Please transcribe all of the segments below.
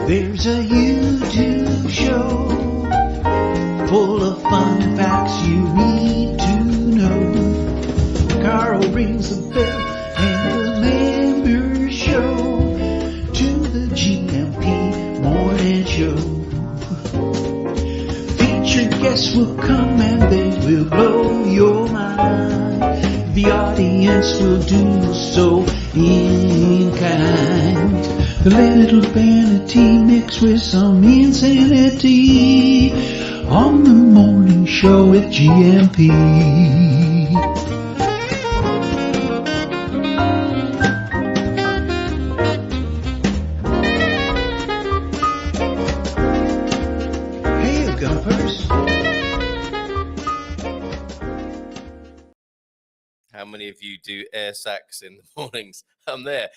There's a YouTube show full of fun facts you need to know. Carl rings the bell and the members show to the GMP Morning Show. Featured guests will come and they will blow your mind. The audience will do so in kind. The little vanity mixed with some insanity on the morning show with GMP. Hey, Gumpers. How many of you do air sax in the mornings? I'm there.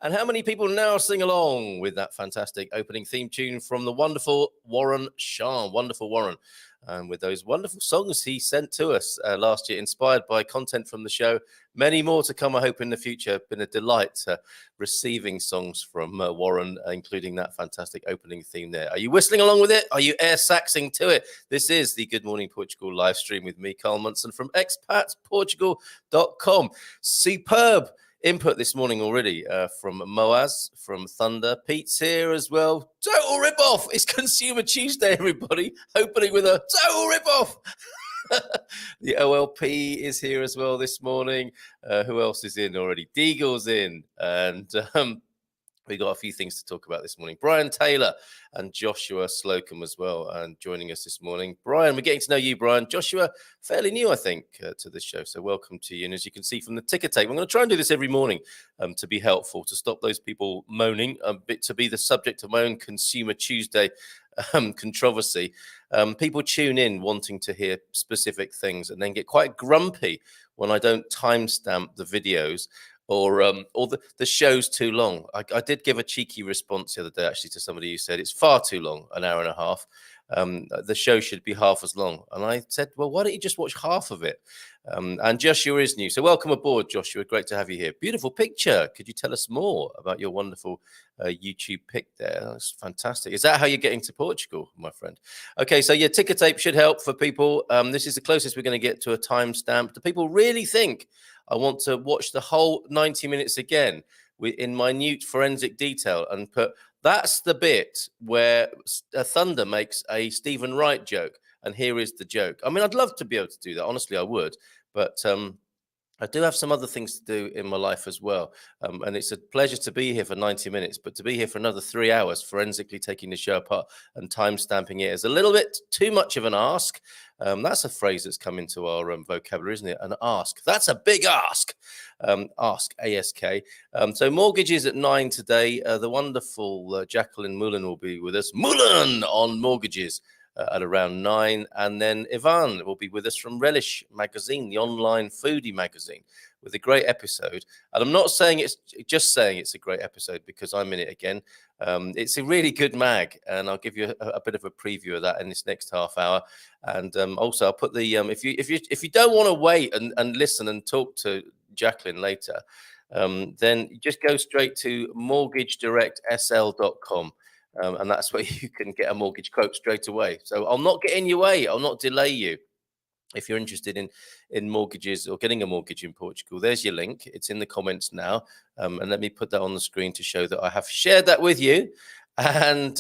And how many people now sing along with that fantastic opening theme tune from the wonderful Warren Sharn? Wonderful Warren. With those wonderful songs he sent to us last year, inspired by content from the show. Many more to come, I hope, in the future. Been a delight receiving songs from Warren, including that fantastic opening theme there. Are you whistling along with it? Are you air saxing to it? This is the Good Morning Portugal live stream with me, Carl Munson, from expatsportugal.com. Superb input this morning already from Moaz, from Thunder. Pete's here as well. Total rip-off. It's Consumer Tuesday, everybody. Opening with a total rip-off. The OLP is here as well this morning. Who else is in already? Deagle's in. And we got a few things to talk about this morning. Brian Taylor and Joshua Slocum as well, and joining us this morning. Brian, we're getting to know you, Brian. Joshua, fairly new, I think, to this show. So welcome to you. And as you can see from the ticker tape, I'm going to try and do this every morning to be helpful, to stop those people moaning, a bit to be the subject of my own Consumer Tuesday controversy. People tune in wanting to hear specific things and then get quite grumpy when I don't timestamp the videos or the show's too long. I did give a cheeky response the other day, actually, to somebody who said it's far too long, an hour and a half. The show should be half as long. And I said, well, why don't you just watch half of it? And Joshua is new. So welcome aboard, Joshua. Great to have you here. Beautiful picture. Could you tell us more about your wonderful YouTube pic there? That's fantastic. Is that how you're getting to Portugal, my friend? Okay, so your ticker tape should help for people. This is the closest we're going to get to a timestamp. Do people really think I want to watch the whole 90 minutes again in minute forensic detail and put, that's the bit where Thunder makes a Stephen Wright joke, and here is the joke. I mean, I'd love to be able to do that. Honestly, I would. But I do have some other things to do in my life as well. And it's a pleasure to be here for 90 minutes, but to be here for another 3 hours, forensically taking the show apart and time-stamping it is a little bit too much of an ask. That's a phrase that's come into our vocabulary, isn't it? An ask. That's a big ask. Ask, A-S-K. So mortgages at 9 today. The wonderful Jacqueline Moulen will be with us. Moulen on mortgages. At around 9, and then Ivan will be with us from Relish magazine, the online foodie magazine, with a great episode. And I'm not saying it's a great episode because I'm in it again. It's a really good mag, and I'll give you a bit of a preview of that in this next half hour. And also I'll put the if you don't want to wait and listen and talk to Jacqueline later, then just go straight to mortgagedirectsl.com. And that's where you can get a mortgage quote straight away. So I'll not get in your way. I'll not delay you. If you're interested in mortgages or getting a mortgage in Portugal, there's your link. It's in the comments now. And let me put that on the screen to show that I have shared that with you. And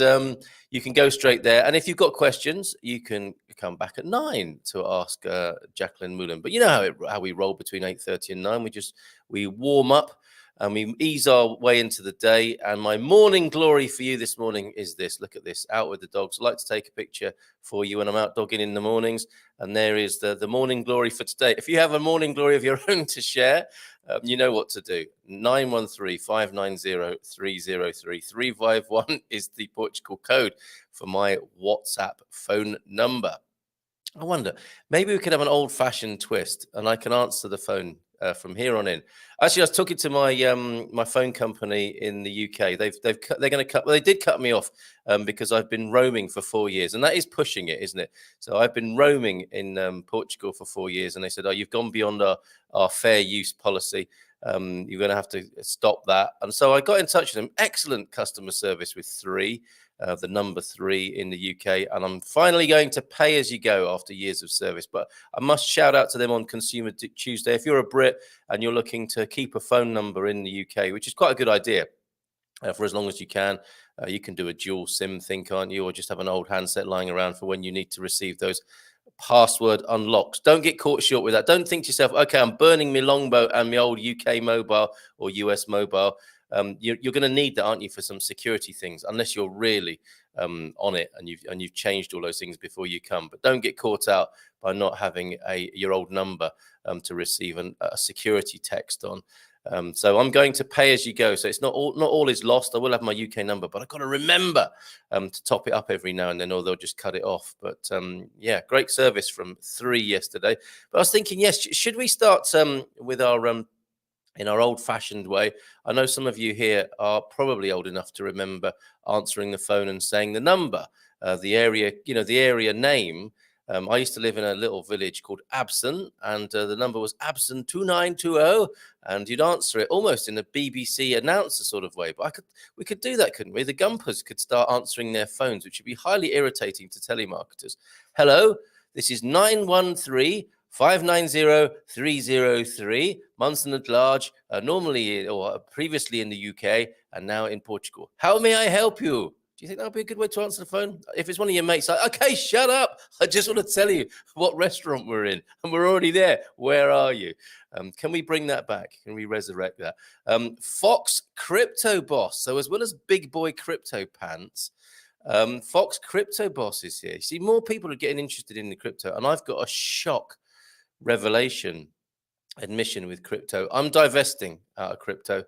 you can go straight there. And if you've got questions, you can come back at 9 to ask Jacqueline Moulen. But you know how we roll between 8:30 and 9. We warm up. And we ease our way into the day. And my morning glory for you this morning is this. Look at this. Out with the dogs. I like to take a picture for you when I'm out dogging in the mornings. And there is the morning glory for today. If you have a morning glory of your own to share, you know what to do. 913-590-303. 351 is the Portugal code for my WhatsApp phone number. I wonder, maybe we could have an old-fashioned twist and I can answer the phone from here on in. Actually, I was talking to my phone company in the UK. They're going to cut. Well, they did cut me off because I've been roaming for 4 years, and that is pushing it, isn't it? So I've been roaming in Portugal for 4 years, and they said, "Oh, you've gone beyond our fair use policy." You're going to have to stop that. And so I got in touch with them. Excellent customer service with 3, the number 3 in the UK. And I'm finally going to pay as you go after years of service. But I must shout out to them on Consumer Tuesday. If you're a Brit and you're looking to keep a phone number in the UK, which is quite a good idea, for as long as you can do a dual SIM thing, can't you? Or just have an old handset lying around for when you need to receive those password unlocks. Don't get caught short with that. Don't think to yourself, okay, I'm burning my longboat and my old UK mobile or US mobile. You're going to need that, aren't you, for some security things, unless you're really on it and you've changed all those things before you come. But don't get caught out by not having your old number to receive a security text on. So I'm going to pay as you go. So it's not all is lost. I will have my UK number, but I've got to remember to top it up every now and then, or they'll just cut it off. But yeah, great service from 3 yesterday. But I was thinking, yes, should we start with our in our old-fashioned way? I know some of you here are probably old enough to remember answering the phone and saying the number, the area name. I used to live in a little village called Abson, and the number was Abson 2920, and you'd answer it almost in a BBC announcer sort of way. But we could do that, couldn't we? The Gumpers could start answering their phones, which would be highly irritating to telemarketers. Hello, this is 913-590-303, Munson at Large, normally or previously in the UK and now in Portugal. How may I help you? Do you think that would be a good way to answer the phone? If it's one of your mates, like, okay, shut up. I just want to tell you what restaurant we're in, and we're already there. Where are you? Can we bring that back? Can we resurrect that? Fox Crypto Boss. So as well as Big Boy Crypto Pants, Fox Crypto Boss is here. You see, more people are getting interested in the crypto, and I've got a shock admission with crypto. I'm divesting out of crypto.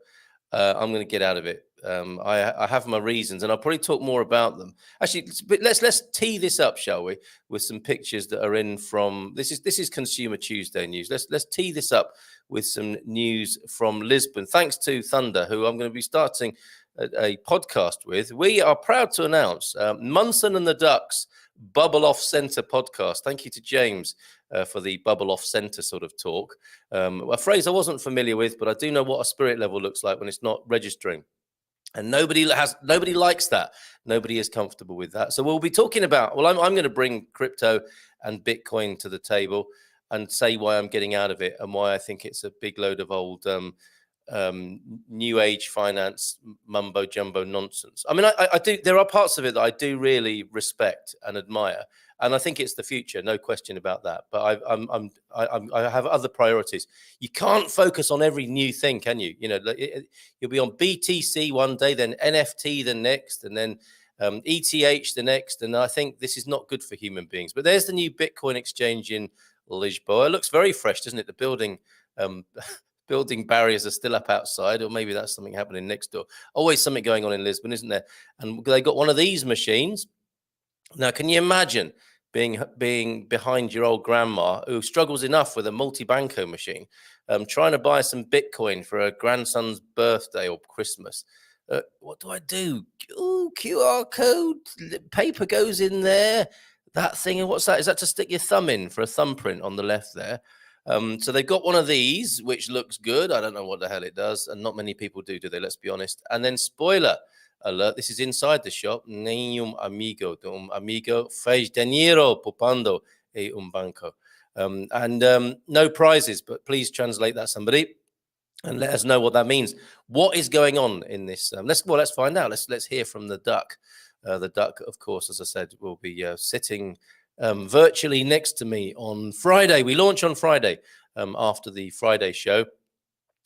I'm going to get out of it. I have my reasons, and I'll probably talk more about them. Actually, let's tee this up, shall we, with some pictures that are in from this is Consumer Tuesday news. Let's tee this up with some news from Lisbon. Thanks to Thunder, who I'm going to be starting a podcast with. We are proud to announce Munson and the Ducks Bubble Off Centre podcast. Thank you to James for the Bubble Off Centre sort of talk. A phrase I wasn't familiar with, but I do know what a spirit level looks like when it's not registering. And nobody likes that. Nobody is comfortable with that. So we'll be talking about, I'm going to bring crypto and Bitcoin to the table and say why I'm getting out of it and why I think it's a big load of old new age finance mumbo jumbo nonsense. I mean, I do. There are parts of it that I do really respect and admire, and I think it's the future, no question about that. But I have other priorities. You can't focus on every new thing, can you? You know, you'll be on BTC one day, then NFT the next, and then ETH the next. And I think this is not good for human beings. But there's the new Bitcoin exchange in Lisboa. It looks very fresh, doesn't it? The building barriers are still up outside, or maybe that's something happening next door. Always something going on in Lisbon, isn't there? And they got one of these machines. Now, can you imagine being behind your old grandma who struggles enough with a multi-banco machine, trying to buy some Bitcoin for her grandson's birthday or Christmas? What do I do? Oh, QR code, paper goes in there. That thing, what's that? Is that to stick your thumb in for a thumbprint on the left there? So they've got one of these, which looks good. I don't know what the hell it does. And not many people do they? Let's be honest. And then spoiler alert, this is inside the shop. Nenhum amigo de amigo fez dinheiro poupando e banco. No prizes, but please translate that, somebody, and let us know what that means. What is going on in this? Let's find out. Let's hear from the duck. The duck, of course, as I said, will be sitting virtually next to me on Friday. We launch on Friday after the Friday show,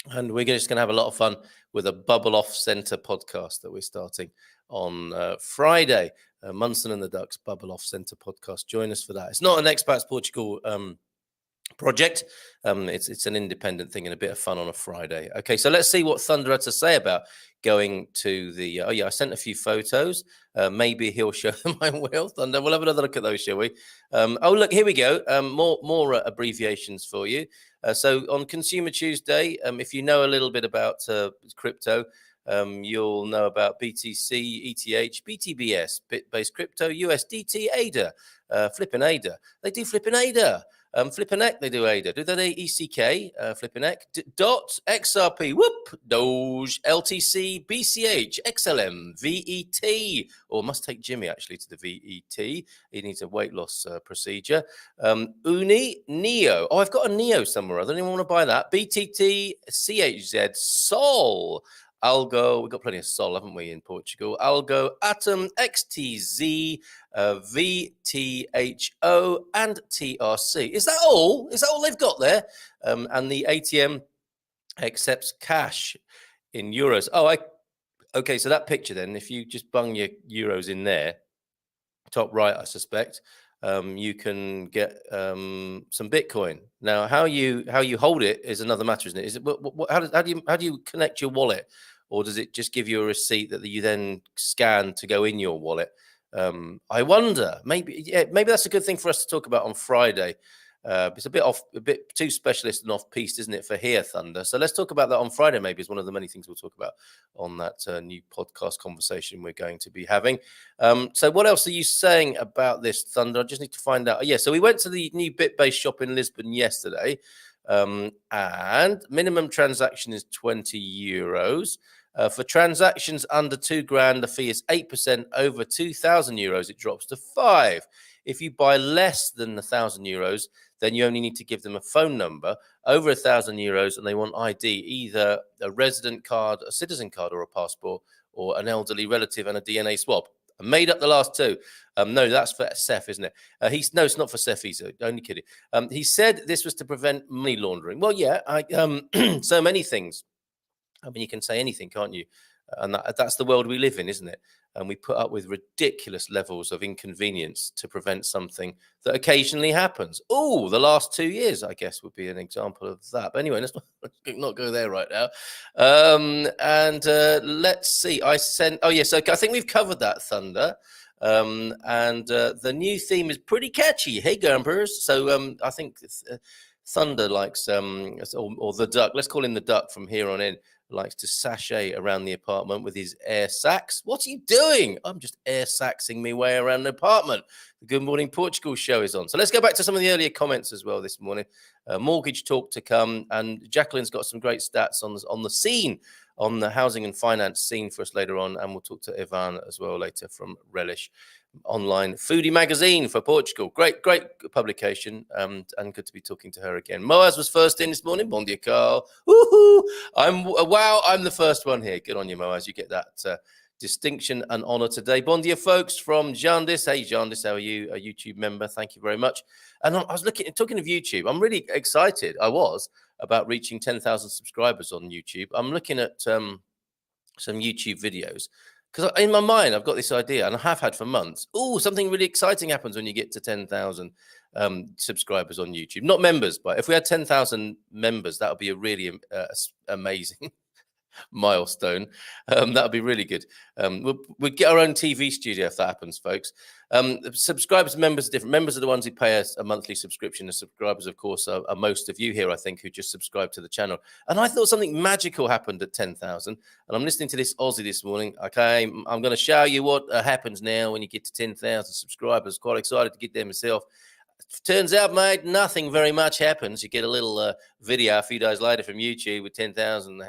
and we're just going to have a lot of fun with a Bubble Off Centre podcast that we're starting on Friday. Munson and the Ducks Bubble Off Centre podcast. Join us for that. It's not an Expats Portugal project. It's an independent thing and a bit of fun on a Friday. Okay, so let's see what Thunder had to say about going to the I sent a few photos. Maybe he'll show them. I will. Thunder, we'll have another look at those, shall we? Look, here we go. More abbreviations for you. So on Consumer Tuesday, if you know a little bit about crypto, you'll know about BTC, ETH, BTBS, bit-based crypto, USDT, ADA, flipping ADA. They do flipping ADA. Flipperneck, they do ADA. Do they ECK? Flipperneck. Dot, XRP, whoop, Doge, LTC, BCH, XLM, VET, or must take Jimmy actually to the VET. He needs a weight loss procedure. Uni, Neo. Oh, I've got a Neo somewhere. I don't even want to buy that. BTT, CHZ, Sol. Algo, we've got plenty of Sol, haven't we, in Portugal? Algo, Atom, XTZ, VTHO, and TRC. Is that all? Is that all they've got there? And the ATM accepts cash in euros. Oh, okay, so that picture then, if you just bung your euros in there, top right, I suspect, you can get some Bitcoin. Now, how you hold it is another matter, isn't it? Is it how do you connect your wallet, or does it just give you a receipt that you then scan to go in your wallet? I wonder. Maybe that's a good thing for us to talk about on Friday. It's a bit too specialist and off-piste, isn't it, for here, Thunder? So let's talk about that on Friday. Maybe is one of the many things we'll talk about on that new podcast conversation we're going to be having. So what else are you saying about this, Thunder? I just need to find out. Yeah, so we went to the new Bit-based shop in Lisbon yesterday, and minimum transaction is 20 euros. For transactions under £2,000, the fee is 8%. Over €2,000, it drops to 5%. If you buy less than €1,000, then you only need to give them a phone number. Over €1,000, and they want ID, either a resident card, a citizen card, or a passport, or an elderly relative and a DNA swab. I made up the last two. No, that's for Seth, isn't it? No, it's not for Seth. He's only kidding. He said this was to prevent money laundering. Well, yeah, so many things. I mean, you can say anything, can't you? And that's the world we live in, isn't it? And we put up with ridiculous levels of inconvenience to prevent something that occasionally happens. Oh, the last 2 years, I guess, would be an example of that. But anyway, let's not go there right now. Let's see. I think we've covered that, Thunder. The new theme is pretty catchy. Hey, Gumpers. So I think Thunder likes, or the duck, let's call him the duck from here on in, likes to sashay around the apartment with his air sacs. What are you doing? I'm just air saxing my way around the apartment. The Good Morning Portugal show is on. So let's go back to some of the earlier comments as well this morning. Mortgage talk to come, and Jacqueline's got some great stats on the scene, on the housing and finance scene for us later on, and we'll talk to Ivan as well later from Relish, online foodie magazine for Portugal. Great publication, and good to be talking to her again. Moaz was first in this morning. Bon dia, Carl. Woohoo! I'm the first one here. Good on you, Moaz. You get that distinction and honor today. Bon dia, folks, from Jandis. Hey, Jandis, how are you? A YouTube member. Thank you very much. And I was talking of YouTube. I'm really excited. I was about reaching 10,000 subscribers on YouTube. I'm looking at some YouTube videos, because in my mind, I've got this idea, and I have had for months. Oh, something really exciting happens when you get to 10,000 subscribers on YouTube. Not members, but if we had 10,000 members, that would be a really amazing milestone. That would be really good. We'd get our own TV studio if that happens, folks. Subscribers and members are different. Members are the ones who pay us a monthly subscription. The subscribers, of course, are most of you here, I think, who just subscribe to the channel. And I thought something magical happened at 10,000. And I'm listening to this Aussie this morning. Okay, I'm going to show you what happens now when you get to 10,000 subscribers. Quite excited to get there myself. Turns out, mate, nothing very much happens. You get a little video a few days later from YouTube with 10,000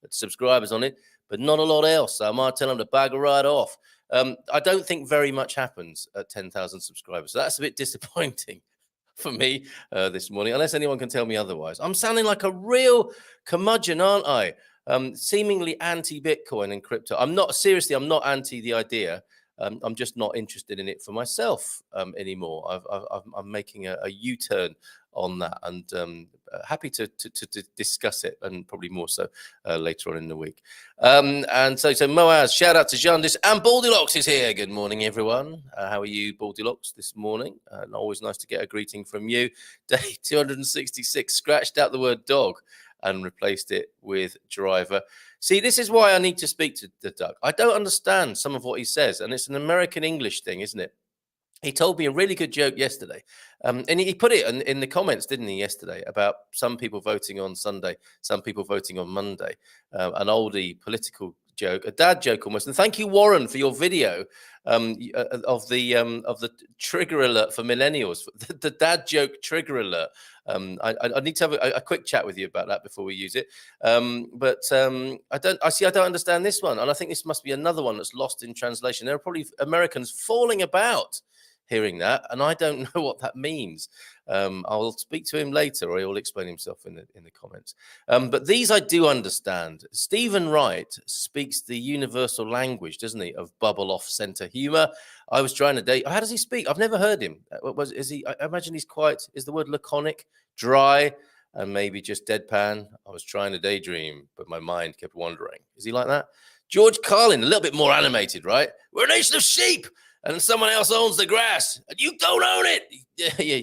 subscribers on it, but not a lot else. So I might tell them to bugger right off. I don't think very much happens at 10,000 subscribers. So that's a bit disappointing for me this morning, unless anyone can tell me otherwise. I'm sounding like a real curmudgeon, aren't I? Seemingly anti-Bitcoin and crypto. I'm not anti the idea. I'm just not interested in it for myself anymore. I'm making a U-turn on that, and happy to discuss it, and probably more so later on in the week. And so Moaz, shout out to Jandis, and Baldylocks is here. Good morning, everyone. How are you, Baldylocks, this morning? Always nice to get a greeting from you. Day 266, scratched out the word dog and replaced it with driver. See, this is why I need to speak to the duck. I don't understand some of what he says, and it's an American English thing, isn't it? He told me a really good joke yesterday, and he put it in the comments, didn't he, yesterday, about some people voting on Sunday, some people voting on Monday, an oldie political joke, a dad joke almost. And thank you, Warren, for your video of the trigger alert for millennials, the dad joke trigger alert. I need to have a quick chat with you about that before we use it. But I don't understand this one, and I think this must be another one that's lost in translation. There are probably Americans falling about hearing that, and I don't know what that means. I'll speak to him later, or he'll explain himself in the comments. But these I do understand. Stephen Wright speaks the universal language, doesn't he, of bubble off center humor. I was trying to date. How does he speak? I've never heard him. Is he? I imagine he's quite. Is the word laconic, dry, and maybe just deadpan? I was trying to daydream, but my mind kept wandering. Is he like that? George Carlin, a little bit more animated, right? We're a nation of sheep, and someone else owns the grass, and you don't own it. Yeah.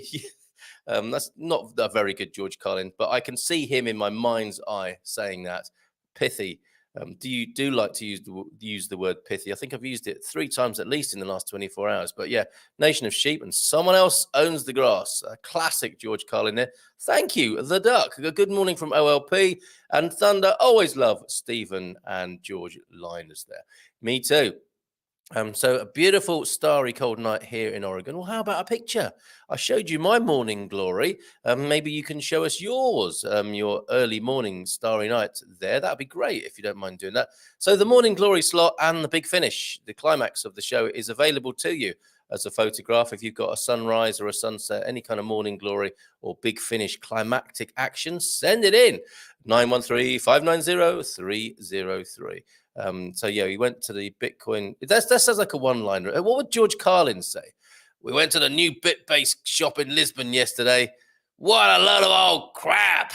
That's not a very good George Carlin, but I can see him in my mind's eye saying that. Pithy. Do you like to use the word pithy? I think I've used it 3 times at least in the last 24 hours. But yeah, nation of sheep, and someone else owns the grass. A classic George Carlin there. Thank you, the duck. Good morning from OLP and Thunder. Always love Stephen and George Liners there. Me too. So a beautiful starry cold night here in Oregon. Well, how about a picture? I showed you my morning glory. Maybe you can show us yours, your early morning starry night there. That'd be great if you don't mind doing that. So the morning glory slot and the big finish, the climax of the show, is available to you as a photograph. If you've got a sunrise or a sunset, any kind of morning glory or big finish climactic action, send it in. 913-590-303. So yeah, we went to the Bitcoin. That sounds like a one-liner. What would George Carlin say? We went to the new Bitbase shop in Lisbon yesterday. What a load of old crap!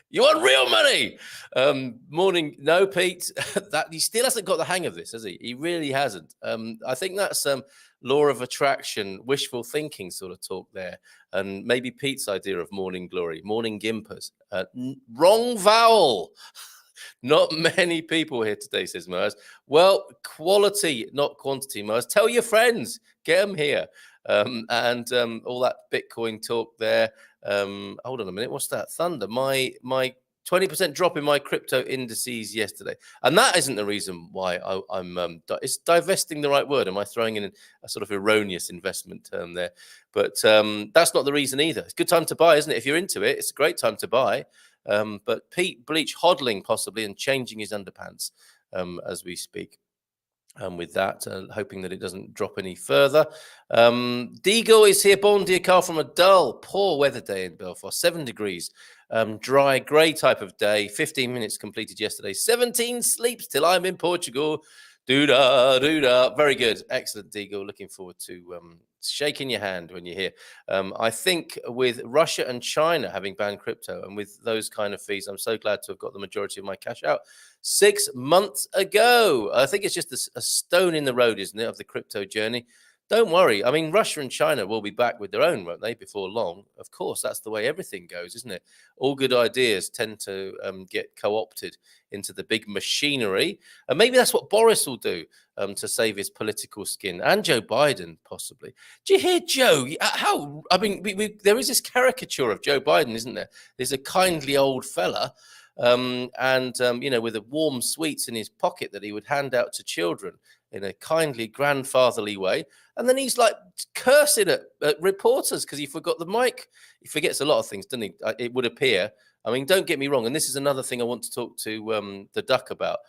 You want real money? Morning, no, Pete. That he still hasn't got the hang of this, has he? He really hasn't. I think that's law of attraction, wishful thinking sort of talk there, and maybe Pete's idea of morning glory, morning gimpers. Wrong vowel. Not many people here today, says Mars. Well, quality, not quantity, Mars. Tell your friends, get them here. And all that Bitcoin talk there. Hold on a minute. What's that? Thunder. My 20% drop in my crypto indices yesterday. And that isn't the reason why I'm it's divesting the right word. Am I throwing in a sort of erroneous investment term there? But that's not the reason either. It's a good time to buy, isn't it? If you're into it, it's a great time to buy. But Pete Bleach hodling possibly and changing his underpants as we speak. With that, hoping that it doesn't drop any further. Deagle is here. Bon dia, Carl, from a dull, poor weather day in Belfast. 7 degrees, dry, grey type of day. 15 minutes completed yesterday. 17 sleeps till I'm in Portugal. Doo-da, doo-da. Very good. Excellent, Deagle. Looking forward to shaking your hand when you're here. I think with Russia and China having banned crypto and with those kind of fees, I'm so glad to have got the majority of my cash out 6 months ago. I think it's just a stone in the road, isn't it, of the crypto journey. Don't worry. I mean, Russia and China will be back with their own, won't they, before long? Of course, that's the way everything goes, isn't it? All good ideas tend to get co-opted into the big machinery. And maybe that's what Boris will do to save his political skin, and Joe Biden, possibly. Do you hear Joe? There is this caricature of Joe Biden, isn't there? There's a kindly old fella with a warm sweets in his pocket that he would hand out to children in a kindly grandfatherly way. And then he's like cursing at reporters because he forgot the mic. He forgets a lot of things, doesn't he? It would appear. I mean, don't get me wrong. And this is another thing I want to talk to the duck about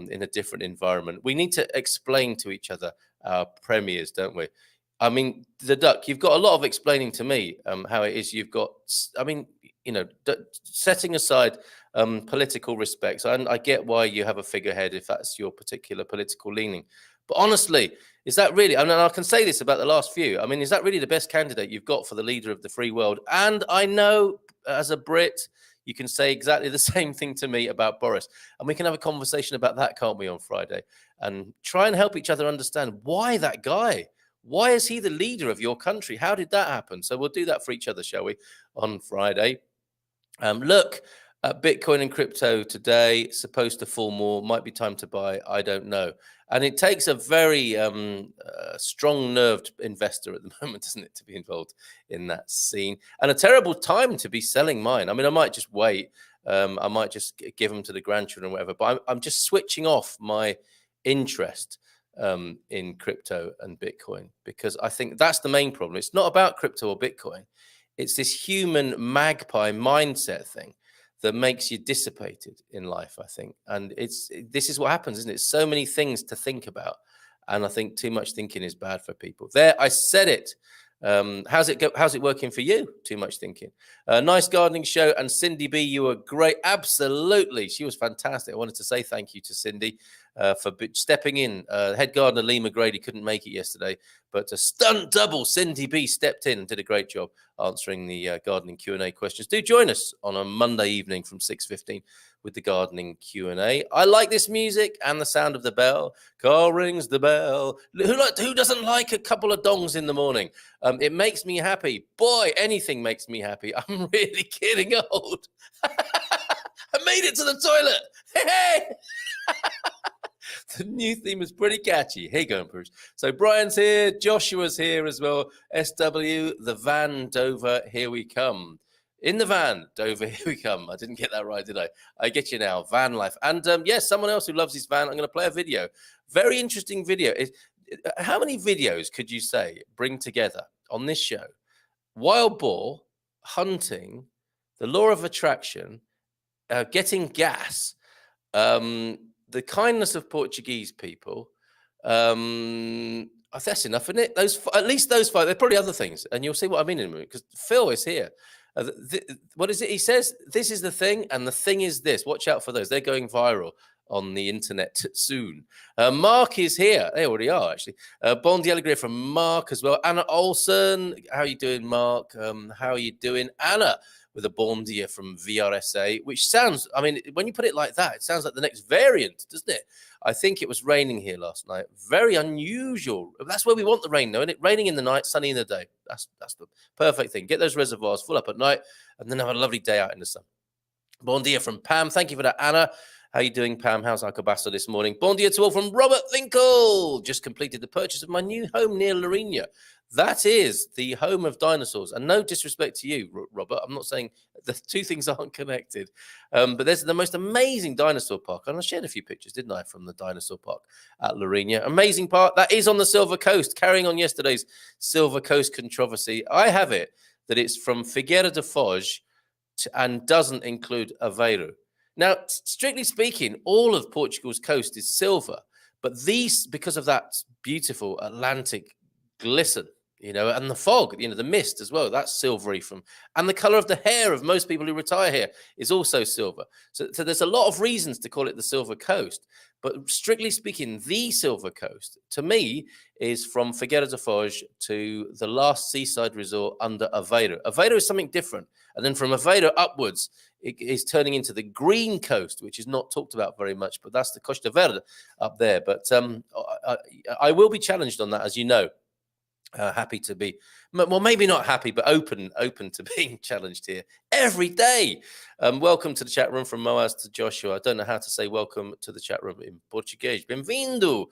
in a different environment. We need to explain to each other our premiers, don't we? I mean, the duck, you've got a lot of explaining to me how it is you've got, setting aside political respects. I get why you have a figurehead if that's your particular political leaning. But honestly, is that really, I mean, I can say this about the last few, I mean, is that really the best candidate you've got for the leader of the free world? And I know as a Brit, you can say exactly the same thing to me about Boris. And we can have a conversation about that, can't we, on Friday? And try and help each other understand why that guy. Why is he the leader of your country? How did that happen? So we'll do that for each other, shall we, on Friday? Look at Bitcoin and crypto today, supposed to fall more, might be time to buy, I don't know. And it takes a very strong-nerved investor at the moment, doesn't it, to be involved in that scene. And a terrible time to be selling mine. I mean, I might just wait I might just give them to the grandchildren or whatever. But I'm just switching off my interest in crypto and Bitcoin, because I think that's the main problem. It's not about crypto or Bitcoin. It's this human magpie mindset thing that makes you dissipated in life, I think. And this is what happens, isn't it? So many things to think about. And I think too much thinking is bad for people. There, I said it. How's it working for you? Too much thinking. Nice gardening show. And Cindy B, you were great. Absolutely. She was fantastic. I wanted to say thank you to Cindy for stepping in. Head gardener Lee McGrady couldn't make it yesterday, but a stunt double, Cindy B, stepped in and did a great job answering the gardening Q&A questions. Do join us on a Monday evening from 6:15 with the gardening Q&A. I like this music and the sound of the bell. Carl rings the bell. Who doesn't like a couple of dongs in the morning? It makes me happy. Boy, anything makes me happy. I'm really getting old. I made it to the toilet. Hey! The new theme is pretty catchy. Hey, going, Bruce. So Brian's here. Joshua's here as well. SW, the van, Dover, here we come. In the van, Dover, here we come. I didn't get that right, did I? I get you now. Van life. And yes, someone else who loves his van. I'm going to play a video. Very interesting video. How many videos could you say bring together on this show? Wild boar, hunting, the law of attraction, getting gas, the kindness of Portuguese people. That's enough, isn't it? At least those five. There are probably other things, and you'll see what I mean in a minute, because Phil is here. What is it? He says, this is the thing, and the thing is this. Watch out for those. They're going viral on the internet soon. Mark is here. They already are, actually. Bon Dialegria from Mark as well. Anna Olsen. How are you doing, Mark? How are you doing, Anna? With a bon dia from VRSA, which sounds, I mean, when you put it like that, it sounds like the next variant, doesn't it? I think it was raining here last night. Very unusual. That's where we want the rain, though, isn't it? Raining in the night, sunny in the day. That's the perfect thing. Get those reservoirs full up at night, and then have a lovely day out in the sun. Bon dia from Pam. Thank you for that, Anna. How are you doing, Pam? How's Alcobaster this morning? Bon dia to all from Robert Winkle. Just completed the purchase of my new home near Lorena. That is the home of dinosaurs. And no disrespect to you, Robert. I'm not saying the two things aren't connected. But there's the most amazing dinosaur park. And I shared a few pictures, didn't I, from the dinosaur park at Lorena. Amazing park. That is on the Silver Coast. Carrying on yesterday's Silver Coast controversy. I have it that it's from Figueira de Foz and doesn't include Aveiro. Now, strictly speaking, all of Portugal's coast is silver. But these, because of that beautiful Atlantic glisten, and the fog, the mist as well, that's silvery and the color of the hair of most people who retire here is also silver. So there's a lot of reasons to call it the Silver Coast. But strictly speaking, the Silver Coast, to me, is from Figueira de Foz to the last seaside resort under Aveiro. Aveiro is something different. And then from Aveiro upwards, it is turning into the Green Coast, which is not talked about very much, but that's the Costa Verde up there. But I will be challenged on that, as you know. Happy to be, well, maybe not happy, but open to being challenged here every day. Welcome to the chat room from Moaz to Joshua. I don't know how to say welcome to the chat room in Portuguese. Bem-vindo.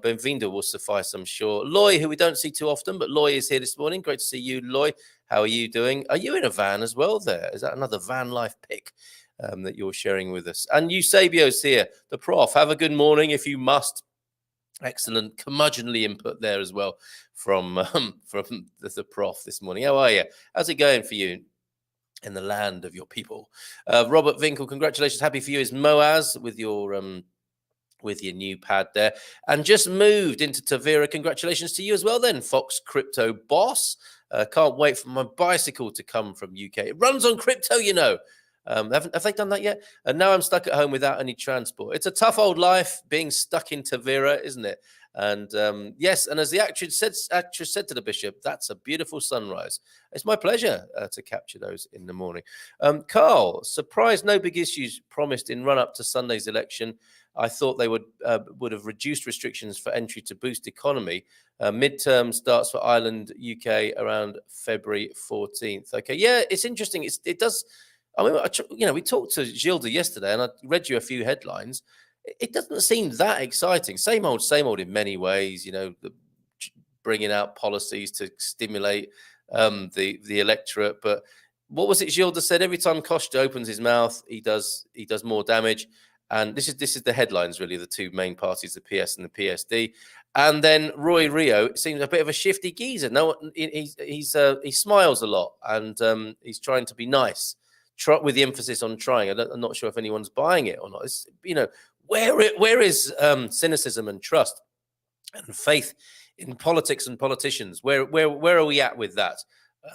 Bem-vindo will suffice, I'm sure. Loy, who we don't see too often, but Loy is here this morning. Great to see you, Loy. How are you doing? Are you in a van as well there? Is that another van life pick that you're sharing with us? And Eusebio's here, the prof. Have a good morning if you must. Excellent curmudgeonly input there as well from the prof this morning. How are you? How's it going for you in the land of your people? Robert Winkle, congratulations. Happy for you is Moaz with your new pad there. And just moved into Tavira. Congratulations to you as well then, Fox Crypto Boss. Can't wait for my bicycle to come from UK. It runs on crypto, Have they done that yet? And now I'm stuck at home without any transport. It's a tough old life being stuck in Tavira, isn't it? And yes, and as the actress said to the bishop, that's a beautiful sunrise. It's my pleasure to capture those in the morning. Carl, surprised no big issues promised in run-up to Sunday's election. I thought they would have reduced restrictions for entry to boost economy. Midterm starts for Ireland, UK around February 14th. Okay, yeah, it's interesting. It does. I mean, we talked to Gilda yesterday, and I read you a few headlines. It doesn't seem that exciting. Same old in many ways. Bringing out policies to stimulate the electorate, but what was it Gilda said? Every time Costa opens his mouth, he does more damage. And this is the headlines, really, the two main parties, the PS and the PSD. And then Roy Rio seems a bit of a shifty geezer. No, he smiles a lot, and he's trying to be nice, with the emphasis on trying. I'm not sure if anyone's buying it or not. It's, where is cynicism and trust and faith in politics and politicians? Where are we at with that?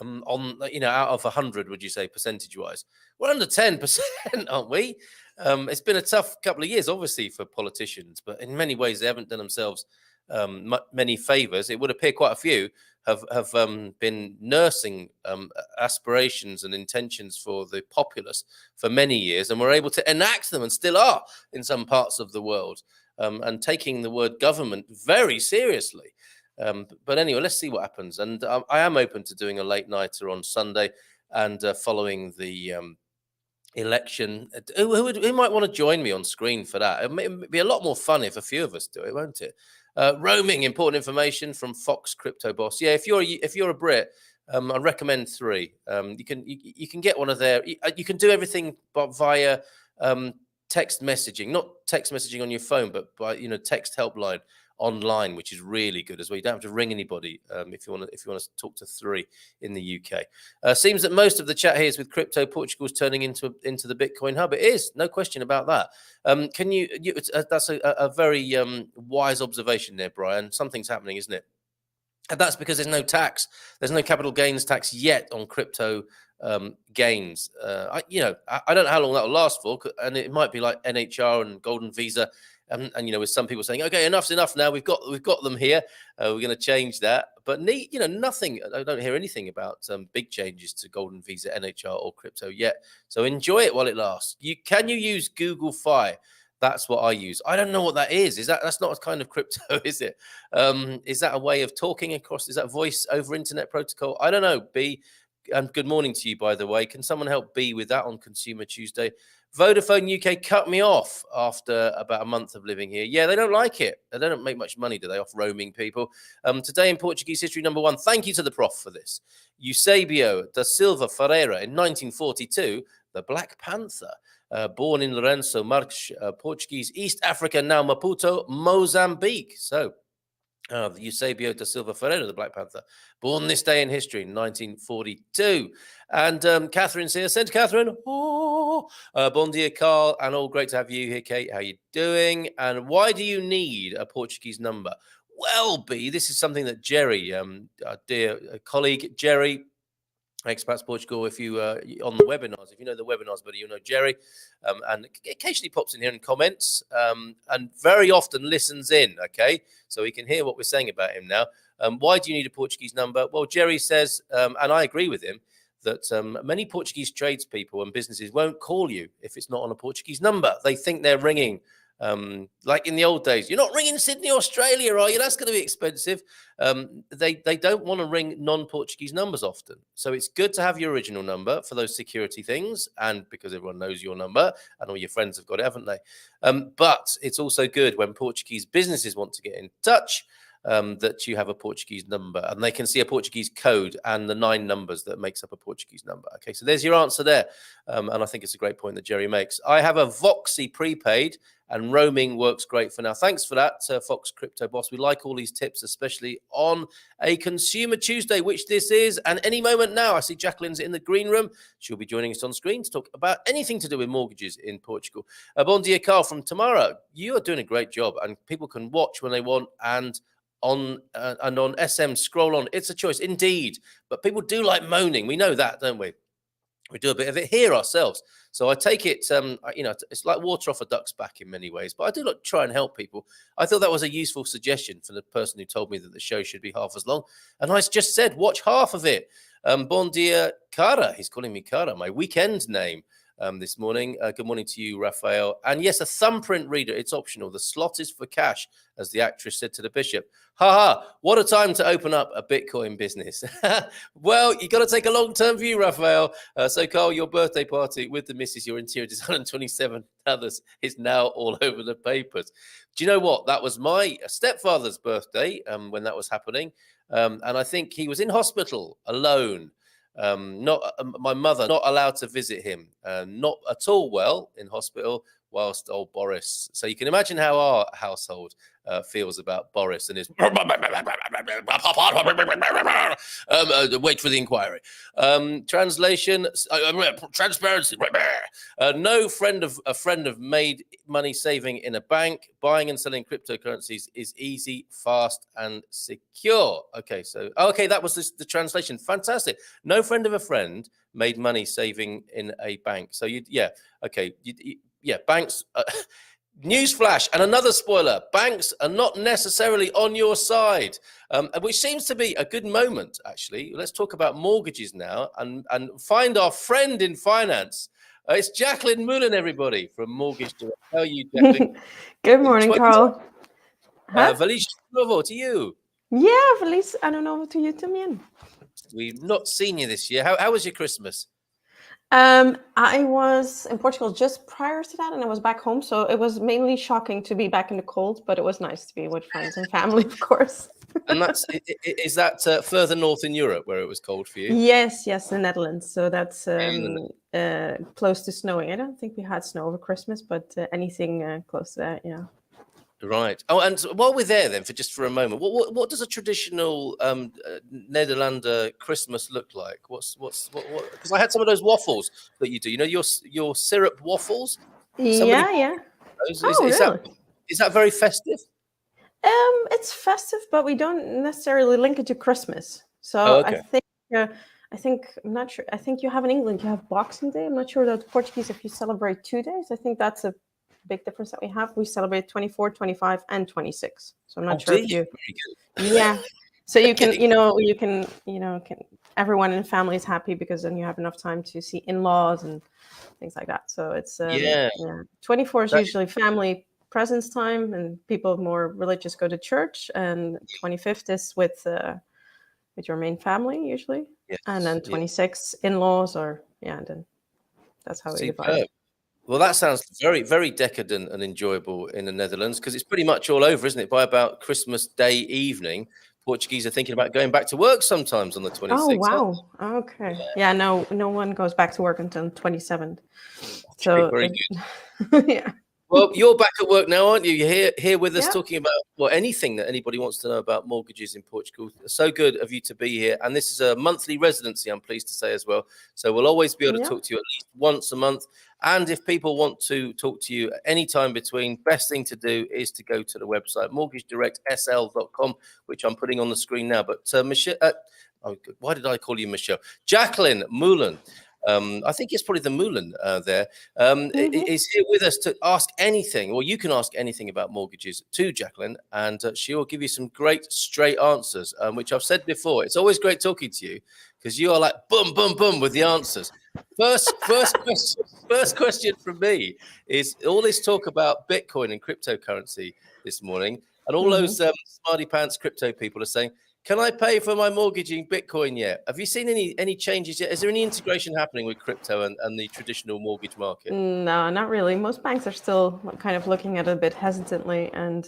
On out of 100, would you say percentage wise, we're under 10%, aren't we? It's been a tough couple of years, obviously, for politicians, but in many ways they haven't done themselves many favors. It would appear quite a few have been nursing aspirations and intentions for the populace for many years, and were able to enact them, and still are in some parts of the world, and taking the word government very seriously. But anyway, let's see what happens. And I am open to doing a late nighter on Sunday, and following the election. Who might want to join me on screen for that? It'd be a lot more fun if a few of us do it, won't it? Roaming important information from Fox Crypto Boss. Yeah, if you're a Brit, I recommend 3. You can get one of their. You can do everything but via text messaging, not text messaging on your phone, but by text helpline online, which is really good as well. You don't have to ring anybody if you want to talk to 3 in the UK. Seems that most of the chat here is with crypto. Portugal's turning into the Bitcoin hub. It is, no question about that. That's a very wise observation there, Brian. Something's happening, isn't it? And that's because there's no tax. There's no capital gains tax yet on crypto gains. I don't know how long that will last for, and it might be like NHR and Golden Visa. And with some people saying, okay, enough's enough now. We've got them here. We're going to change that. But nothing. I don't hear anything about big changes to Golden Visa, NHR, or crypto yet. So enjoy it while it lasts. Can you use Google Fi? That's what I use. I don't know what that is. That's not a kind of crypto, is it? Is that a way of talking across? Is that voice over internet protocol? I don't know. B, and good morning to you, by the way. Can someone help B with that on Consumer Tuesday? Vodafone UK cut me off after about a month of living here. Yeah, they don't like it. They don't make much money, do they, off roaming people? Today in Portuguese history, number 1. Thank you to the prof for this. Eusebio da Silva Ferreira in 1942, the Black Panther. Born in Lourenço Marques, Portuguese, East Africa, now Maputo, Mozambique. So, Eusebio da Silva Ferreira, the Black Panther, born this day in history, 1942. And Catherine's here. Send Catherine. Bon dia, Carl, and all great to have you here, Kate. How you doing? And why do you need a Portuguese number? Well, B, this is something that Jerry, our dear colleague Jerry, Expats Portugal, if you on the webinars, if you know the webinars, but you know Jerry, and occasionally pops in here and comments, and very often listens in. Okay, so he can hear what we're saying about him now. Why do you need a Portuguese number? Well, Jerry says, and I agree with him, that many Portuguese tradespeople and businesses won't call you if it's not on a Portuguese number. They think they're ringing. Like in the old days, you're not ringing Sydney, Australia, are you? That's going to be expensive. They don't want to ring non-Portuguese numbers often. So it's good to have your original number for those security things, and because everyone knows your number and all your friends have got it, haven't they? But it's also good when Portuguese businesses want to get in touch, that you have a Portuguese number and they can see a Portuguese code and the 9 numbers that makes up a Portuguese number. Okay, so there's your answer there. And I think it's a great point that Jerry makes. I have a Voxy prepaid and roaming works great for now. Thanks for that, Fox Crypto Boss. We like all these tips, especially on a Consumer Tuesday, which this is. And any moment now, I see Jacqueline's in the green room. She'll be joining us on screen to talk about anything to do with mortgages in Portugal. Bon dia, Carl from Tamara. You are doing a great job, and people can watch when they want, and on SM, scroll on. It's a choice, indeed. But people do like moaning. We know that, don't we? We do a bit of it here ourselves. So I take it, it's like water off a duck's back in many ways. But I do try and help people. I thought that was a useful suggestion for the person who told me that the show should be half as long. And I just said, watch half of it. Bon dia, Cara. He's calling me Cara, my weekend name. This morning. Good morning to you, Raphael. And yes, a thumbprint reader. It's optional. The slot is for cash, as the actress said to the bishop. What a time to open up a Bitcoin business. Well, you got to take a long-term view, Raphael. So, Carl, your birthday party with the missus, your interior design and 27 others is now all over the papers. Do you know what? That was my stepfather's birthday when that was happening. And I think he was in hospital alone. My mother not allowed to visit him, not at all well in hospital, whilst old Boris. So you can imagine how our household feels about Boris and his wait for the inquiry. Translation: transparency. No friend of made money saving in a bank. Buying and selling cryptocurrencies is easy, fast, and secure. Okay, that was the translation. Fantastic. No friend of a friend made money saving in a bank. So banks. Newsflash and another spoiler: banks are not necessarily on your side, which seems to be a good moment, actually. Let's talk about mortgages now and find our friend in finance. It's Jacqueline Moulen, everybody, from Mortgage Direct. How are you, Jacqueline? Good morning, Carl. Relish, to you. Yeah, Relish, I don't know to you, Timian. We've not seen you this year. How was your Christmas? I was in Portugal just prior to that, and I was back home. So it was mainly shocking to be back in the cold, but it was nice to be with friends and family, of course. And is that further north in Europe where it was cold for you? Yes, the Netherlands. So that's close to snowing. I don't think we had snow over Christmas, but anything close to that, yeah. Right. Oh, and while we're there, then, for a moment, what does a traditional Netherlander Christmas look like? What? Because I had some of those waffles that you do. You know, your syrup waffles. Yeah. Really? Is that very festive? It's festive, but we don't necessarily link it to Christmas. So okay. I think I'm not sure. I think you have in England, you have Boxing Day. I'm not sure that the Portuguese, if you celebrate 2 days, I think that's a big difference that we have. We celebrate 24, 25, and 26. So I'm not sure if you. Yeah. So you can, everyone in the family is happy because then you have enough time to see in-laws and things like that. So it's 24 is usually family presence time, and people more religious go to church, and 25th is with your main family usually, and then 26 in-laws and then that's how we divide it. Well, that sounds very, very decadent and enjoyable in the Netherlands, because it's pretty much all over, isn't it? By about Christmas Day evening, Portuguese are thinking about going back to work sometimes on the 26th. Oh, wow. Okay. Yeah, no one goes back to work until 27th. So very good. Yeah. Well, you're back at work now, aren't you? You're here with us talking about anything that anybody wants to know about mortgages in Portugal. So good of you to be here. And this is a monthly residency, I'm pleased to say as well. So we'll always be able to talk to you at least once a month. And if people want to talk to you anytime between, best thing to do is to go to the website, mortgagedirectsl.com, which I'm putting on the screen now. But Michelle, why did I call you Michelle? Jacqueline Moulen. I think it's probably the Moulen there, is here with us to ask anything, or you can ask anything about mortgages to Jacqueline, and she will give you some great straight answers, which I've said before. It's always great talking to you because you are like boom, boom, boom with the answers. First question from me is all this talk about Bitcoin and cryptocurrency this morning, and all those smarty pants crypto people are saying, can I pay for my mortgage in Bitcoin yet? Have you seen any changes yet? Is there any integration happening with crypto and the traditional mortgage market? No, not really. Most banks are still kind of looking at it a bit hesitantly, and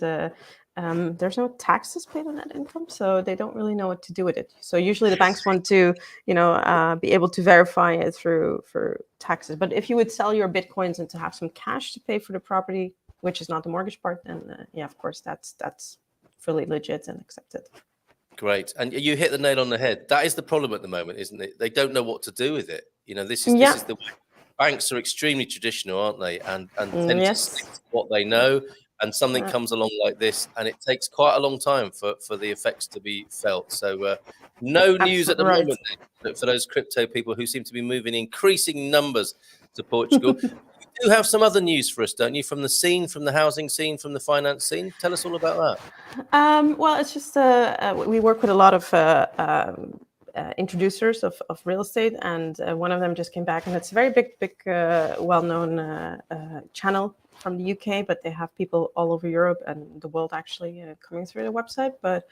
there's no taxes paid on that income, so they don't really know what to do with it. So usually the banks want to, be able to verify it for taxes. But if you would sell your Bitcoins and to have some cash to pay for the property, which is not the mortgage part, then of course that's fully legit and accepted. Great. And you hit the nail on the head. That is the problem at the moment, isn't it? They don't know what to do with it. This is the way. Banks are extremely traditional, aren't they? And tend to stick to what they know. And something comes along like this, and it takes quite a long time for the effects to be felt. So no news at the moment for those crypto people who seem to be moving increasing numbers to Portugal. You do have some other news for us, don't you? From the scene, from the housing scene, from the finance scene. Tell us all about that. Well, it's just we work with a lot of introducers of real estate, and one of them just came back, and it's a very big, well-known channel from the UK, but they have people all over Europe and the world actually coming through the website. But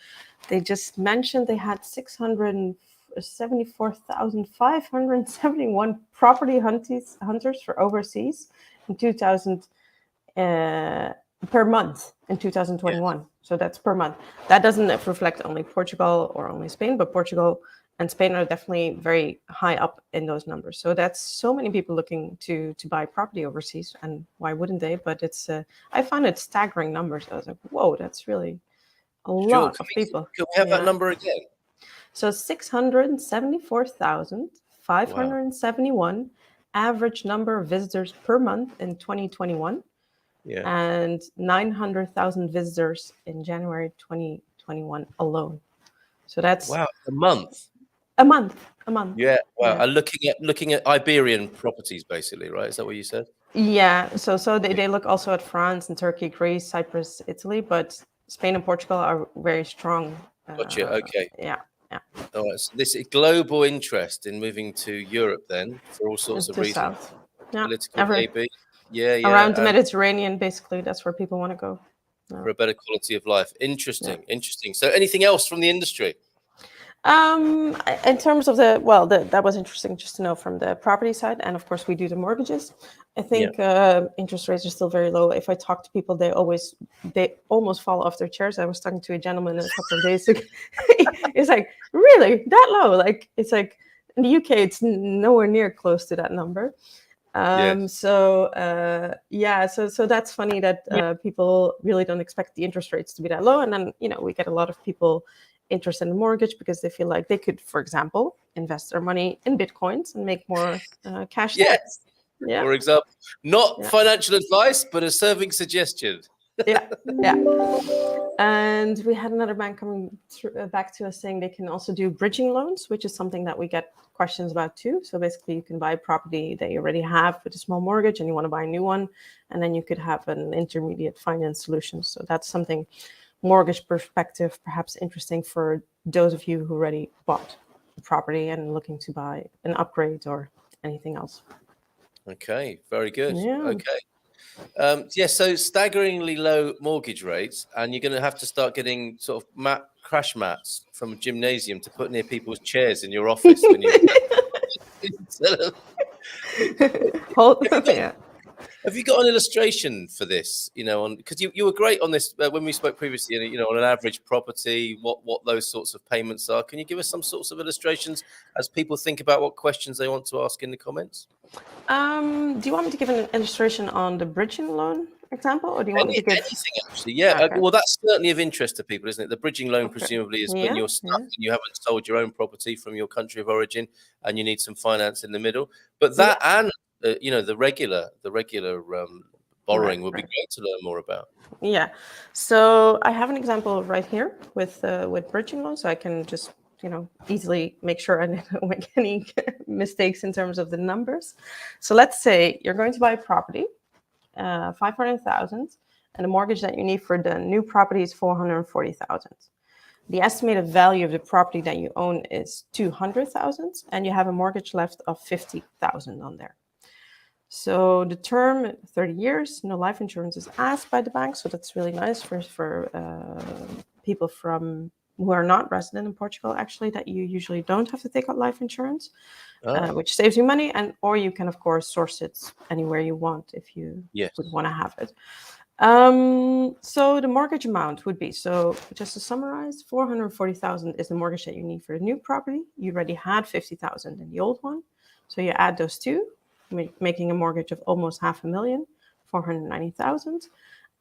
they just mentioned they had 674,571 property hunters for overseas in 2000 per month in 2021. So that's per month. That doesn't reflect only Portugal or only Spain, but Portugal and Spain are definitely very high up in those numbers. So that's so many people looking to buy property overseas, and why wouldn't they? But it's I find it staggering numbers. I was like, whoa, that's really a lot of people. Can we have that number again? So 674,571 average number of visitors per month in 2021. Yeah. And 900,000 visitors in January 2021 alone. So that's wow, a month. A month. Yeah. Wow. Yeah. And looking at Iberian properties, basically, right? Is that what you said? Yeah. So they look also at France and Turkey, Greece, Cyprus, Italy, but Spain and Portugal are very strong. Gotcha. Okay. Yeah. All right. So this is global interest in moving to Europe then for all sorts of reasons. South. Yeah. Political, maybe. Yeah. Around the Mediterranean, basically, that's where people want to go. For a better quality of life. Interesting. So anything else from the industry? In terms of that was interesting just to know from the property side, and of course we do the mortgages. I think interest rates are still very low. If I talk to people, they almost fall off their chairs. I was talking to a gentleman a couple of days ago. It's like, really that low? Like, it's like in the UK, it's nowhere near close to that number. So that's funny that people really don't expect the interest rates to be that low, and then we get a lot of people interested in mortgage because they feel like they could, for example, invest their money in bitcoins and make more cash. Yes. For example, not financial advice, but a serving suggestion. Yeah. And we had another bank coming back to us saying they can also do bridging loans, which is something that we get questions about too. So basically, you can buy a property that you already have with a small mortgage, and you want to buy a new one, and then you could have an intermediate finance solution. So that's something, mortgage perspective, perhaps interesting for those of you who already bought a property and looking to buy an upgrade or anything else. Okay, very good. Yeah. Okay. So staggeringly low mortgage rates, and you're going to have to start getting sort of crash mats from a gymnasium to put near people's chairs in your office when you. Have you got an illustration for this? Because you were great on this when we spoke previously. On an average property, what those sorts of payments are. Can you give us some sorts of illustrations as people think about what questions they want to ask in the comments? Do you want me to give an illustration on the bridging loan example, or do you want me to give anything? Actually, yeah. Okay. Well, that's certainly of interest to people, isn't it? The bridging loan presumably is when you're stuck and you haven't sold your own property from your country of origin, and you need some finance in the middle. But that and the regular borrowing would be great to learn more about. Yeah. So I have an example right here with bridging loans, so I can just easily make sure I don't make any mistakes in terms of the numbers. So let's say you're going to buy a property, 500,000, and the mortgage that you need for the new property is 440,000. The estimated value of the property that you own is 200,000, and you have a mortgage left of 50,000 on there. So the term 30 years, no life insurance is asked by the bank, so that's really nice for people who are not resident in Portugal, actually, that you usually don't have to take out life insurance, which saves you money, or you can, of course, source it anywhere you want if you would want to have it. So the mortgage amount would be, so just to summarize, 440,000 is the mortgage that you need for the new property. You already had 50,000 in the old one, so you add those two, making a mortgage of almost 500,000, 490,000.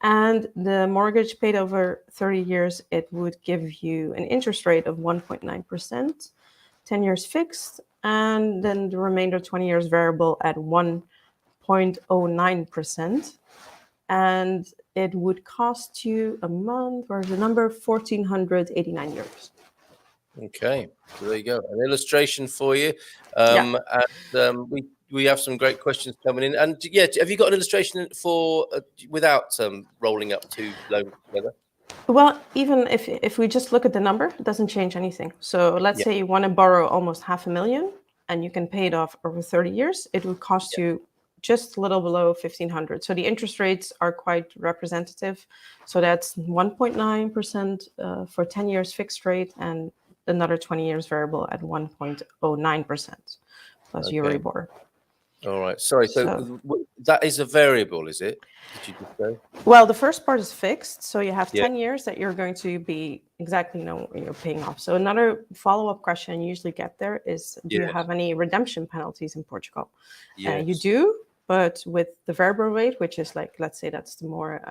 And the mortgage paid over 30 years, it would give you an interest rate of 1.9%, 10 years fixed, and then the remainder 20 years variable at 1.09%. And it would cost you a month, or the number, 1,489 euros. Okay, so there you go. An illustration for you. We have some great questions coming in. And have you got an illustration for without rolling up too low together? Well, even if we just look at the number, it doesn't change anything. So let's say you want to borrow almost 500,000 and you can pay it off over 30 years. It would cost you just a little below 1,500. So the interest rates are quite representative. So that's 1.9% for 10 years fixed rate, and another 20 years variable at 1.09% plus Euribor. All right. Sorry. So that is a variable, is it? Did you just say? Well, the first part is fixed. So you have Yeah. 10 years that you're going to be exactly know when you're paying off. So another follow-up question you usually get there is, do you have any redemption penalties in Portugal? Yes. You do, but with the variable rate, which is like, let's say that's the more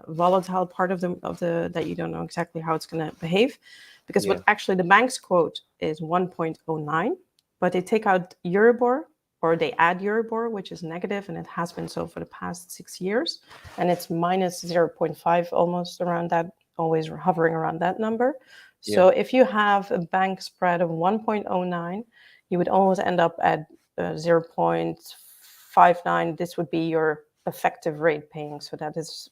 volatile part of the that you don't know exactly how it's going to behave. Because what actually the bank's quote is 1.09, but they take out Euribor, or they add Euribor, which is negative, and it has been so for the past 6 years, and it's minus 0.5, almost around that, always hovering around that number. So if you have a bank spread of 1.09, you would always end up at 0.59. This would be your effective rate paying. So that is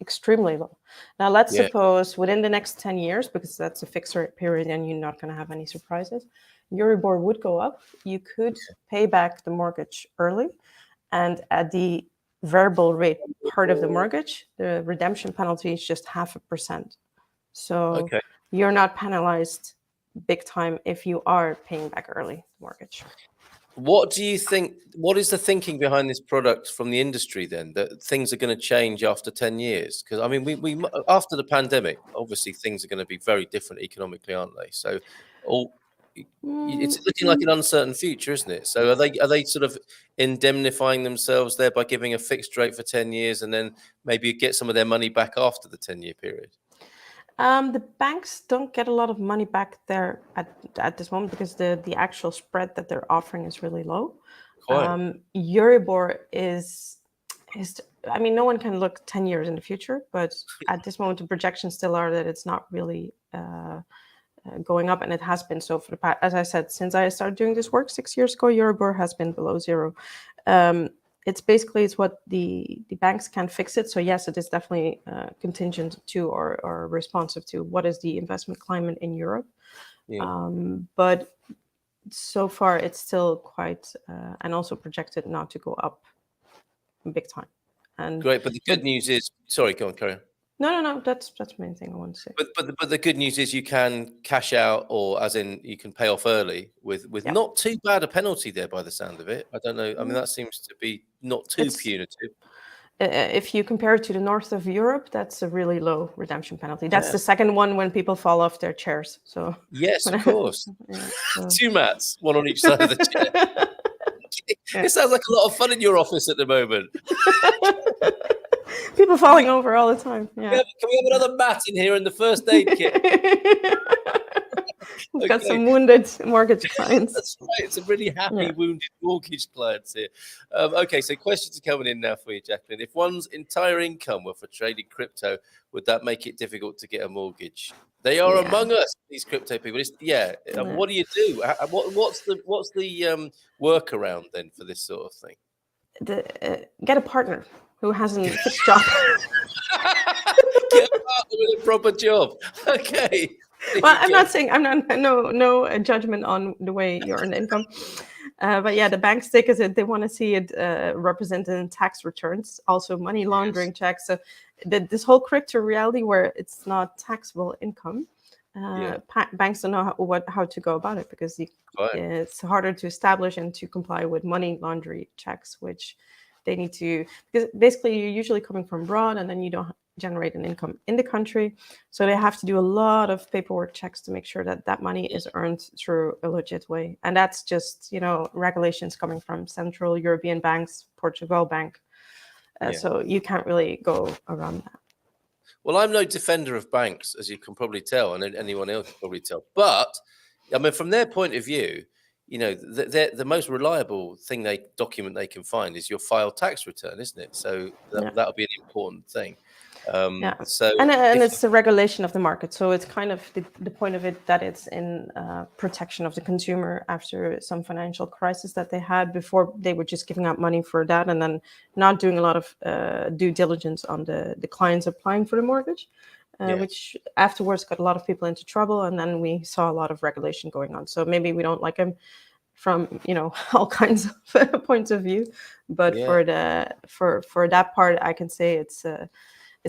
extremely low. Now, let's suppose within the next 10 years, because that's a fixed rate period and you're not going to have any surprises, Euribor would go up. You could pay back the mortgage early, and at the variable rate part of the mortgage, the redemption penalty is just 0.5%. So you're not penalized big time if you are paying back early the mortgage. What do you think? What is the thinking behind this product from the industry then? That things are going to change after 10 years? Because I mean, we after the pandemic, obviously things are going to be very different economically, aren't they? So, it's looking like an uncertain future, isn't it? So, are they sort of indemnifying themselves there by giving a fixed rate for 10 years and then maybe get some of their money back after the 10-year period? The banks don't get a lot of money back there at this moment because the actual spread that they're offering is really low. Euribor is, I mean, no one can look 10 years in the future, but at this moment, the projections still are that it's not really going up, and it has been so for the past, as I said, since I started doing this work 6 years ago, Euribor has been below zero. It's what the banks can fix it. So yes, it is definitely contingent to or responsive to what is the investment climate in Europe. But so far it's still quite and also projected not to go up big time. And great, but the good news is, sorry, go on, carry on. No. That's the main thing I want to say. But the good news is you can cash out, or as in you can pay off early with not too bad a penalty there by the sound of it. I don't know. I mean, that seems to be not too punitive. If you compare it to the north of Europe, that's a really low redemption penalty. That's the second one when people fall off their chairs. So yes, of course. Two mats, one on each side of the chair. It sounds like a lot of fun in your office at the moment. People falling over all the time. Yeah. Can we have another mat in here in the first aid kit? We've got some wounded mortgage clients. That's right. It's a really happy wounded mortgage clients here. Okay, so questions are coming in now for you, Jacqueline. If one's entire income were for trading crypto, would that make it difficult to get a mortgage? They are among us, these crypto people. What do you do? What's the workaround then for this sort of thing? Get a partner who has a fixed job. Get a partner with a proper job. Okay. Well, I'm not saying no judgment on the way you earn income, but yeah, the banks take it. They want to see it represented in tax returns, also money laundering checks. So this whole crypto reality where it's not taxable income, banks don't know how to go about it because it's harder to establish and to comply with money laundering checks, which they need to, because basically you're usually coming from abroad and then you don't generate an income in the country. So they have to do a lot of paperwork checks to make sure that money is earned through a legit way. And that's just, regulations coming from Central European banks, Portugal bank. So you can't really go around that. Well, I'm no defender of banks, as you can probably tell, and anyone else can probably tell. But, I mean, from their point of view, the most reliable document they can find is your filed tax return, isn't it? So that'll be an important thing. So it's the regulation of the market. So it's kind of the point of it that it's in protection of the consumer after some financial crisis that they had before. They were just giving out money for that and then not doing a lot of due diligence on the clients applying for the mortgage, which afterwards got a lot of people into trouble. And then we saw a lot of regulation going on. So maybe we don't like them from all kinds of points of view, but for that part, I can say it's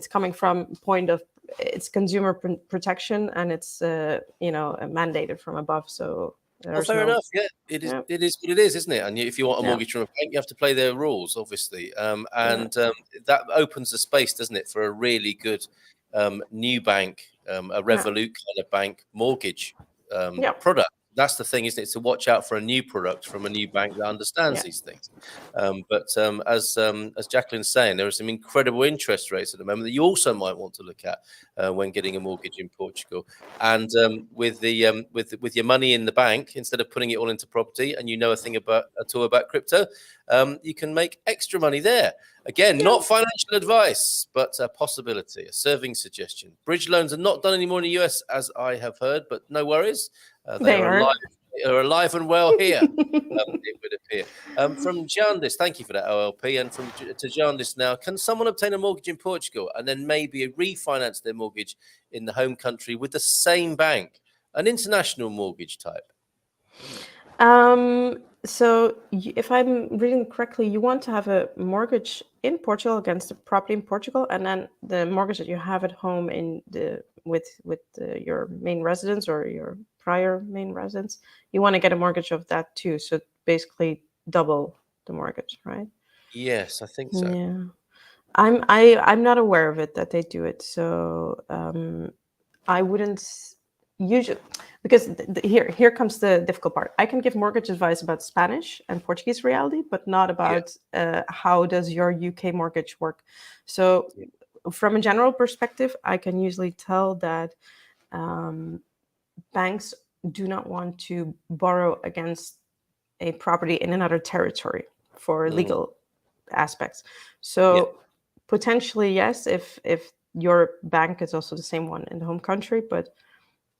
coming from point of it's consumer protection and it's mandated from above. So Fair enough. Yeah, it is. Yeah. It is what it is, isn't it? And if you want a Yeah. mortgage from a bank, you have to play their rules, obviously. Yeah. That opens the space, doesn't it, for a really good new bank, a Revolut kind of bank mortgage Yeah. product. That's the thing, isn't it? To watch out for a new product from a new bank that understands Yeah. these things. As Jacqueline's saying, there are some incredible interest rates at the moment that you also might want to look at when getting a mortgage in Portugal. And with your money in the bank, instead of putting it all into property, and you know a thing at all about crypto, you can make extra money there. Again, not financial advice, but a possibility, a serving suggestion. Bridge loans are not done anymore in the US, as I have heard, but no worries. They are alive and well here, it would appear. From Jandis, thank you for that, OLP. And to Jandis now, can someone obtain a mortgage in Portugal and then maybe refinance their mortgage in the home country with the same bank, an international mortgage type? So if I'm reading correctly, you want to have a mortgage in Portugal against a property in Portugal, and then the mortgage that you have at home with your main residence or your prior main residence, you want to get a mortgage of that too. So basically double the mortgage, right? Yes, I think so. Yeah, I'm not aware of it that they do it. So I wouldn't usually, because here comes the difficult part. I can give mortgage advice about Spanish and Portuguese reality, but not about how does your UK mortgage work. So from a general perspective, I can usually tell that banks do not want to borrow against a property in another territory for legal aspects. So potentially, yes, if your bank is also the same one in the home country, but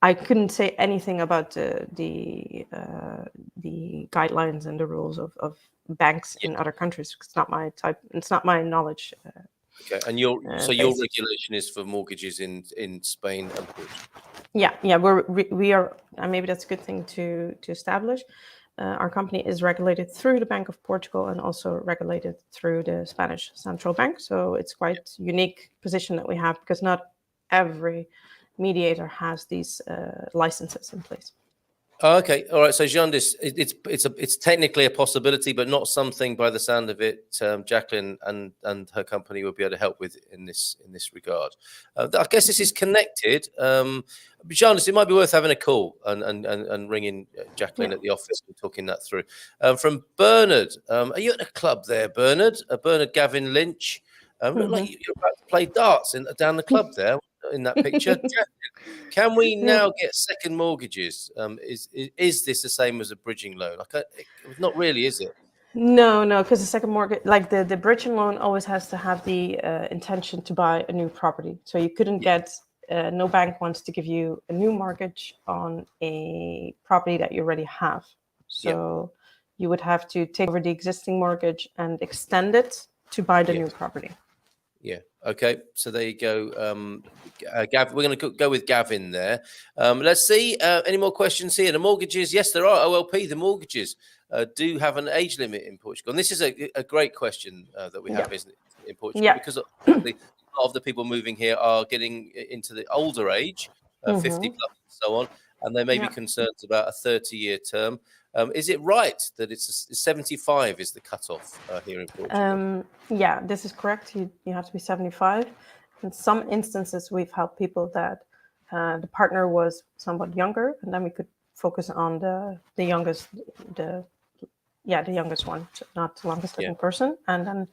I couldn't say anything about the guidelines and the rules of banks in other countries. It's not my type. It's not my knowledge. Okay, and your regulation is for mortgages in Spain and Portugal. Yeah. We are. Maybe that's a good thing to establish. Our company is regulated through the Bank of Portugal and also regulated through the Spanish Central Bank. So it's quite unique position that we have, because not every mediator has these licenses in place. Oh, okay, all right. So, Jandis, it's technically a possibility, but not something, by the sound of it, Jacqueline and her company would be able to help with in this regard. I guess this is connected. Jandis, it might be worth having a call and ringing Jacqueline at the office and talking that through. From Bernard, are you at a club there, Bernard? Bernard Gavin Lynch. Look like you're about to play darts down the club there in that picture. Can we now get second mortgages? Is this the same as a bridging loan? Not really, is it? No, because the second mortgage, like the bridging loan, always has to have the intention to buy a new property. So you couldn't get. No bank wants to give you a new mortgage on a property that you already have. So you would have to take over the existing mortgage and extend it to buy the new property. Yeah. Okay. So there you go. Gav, we're going to go with Gavin there. Let's see. Any more questions here? The mortgages. Yes, there are. OLP. The mortgages do have an age limit in Portugal, and this is a great question that we have, isn't it, in Portugal? Because a lot of the people moving here are getting into the older age, 50 plus, and so on, and there may be concerns about a 30-year term. Is it right that it's 75 is the cutoff here in Portugal? Yeah, this is correct. You have to be 75. In some instances, we've helped people that the partner was somewhat younger, and then we could focus on the youngest, the youngest one, not the longest living person, and then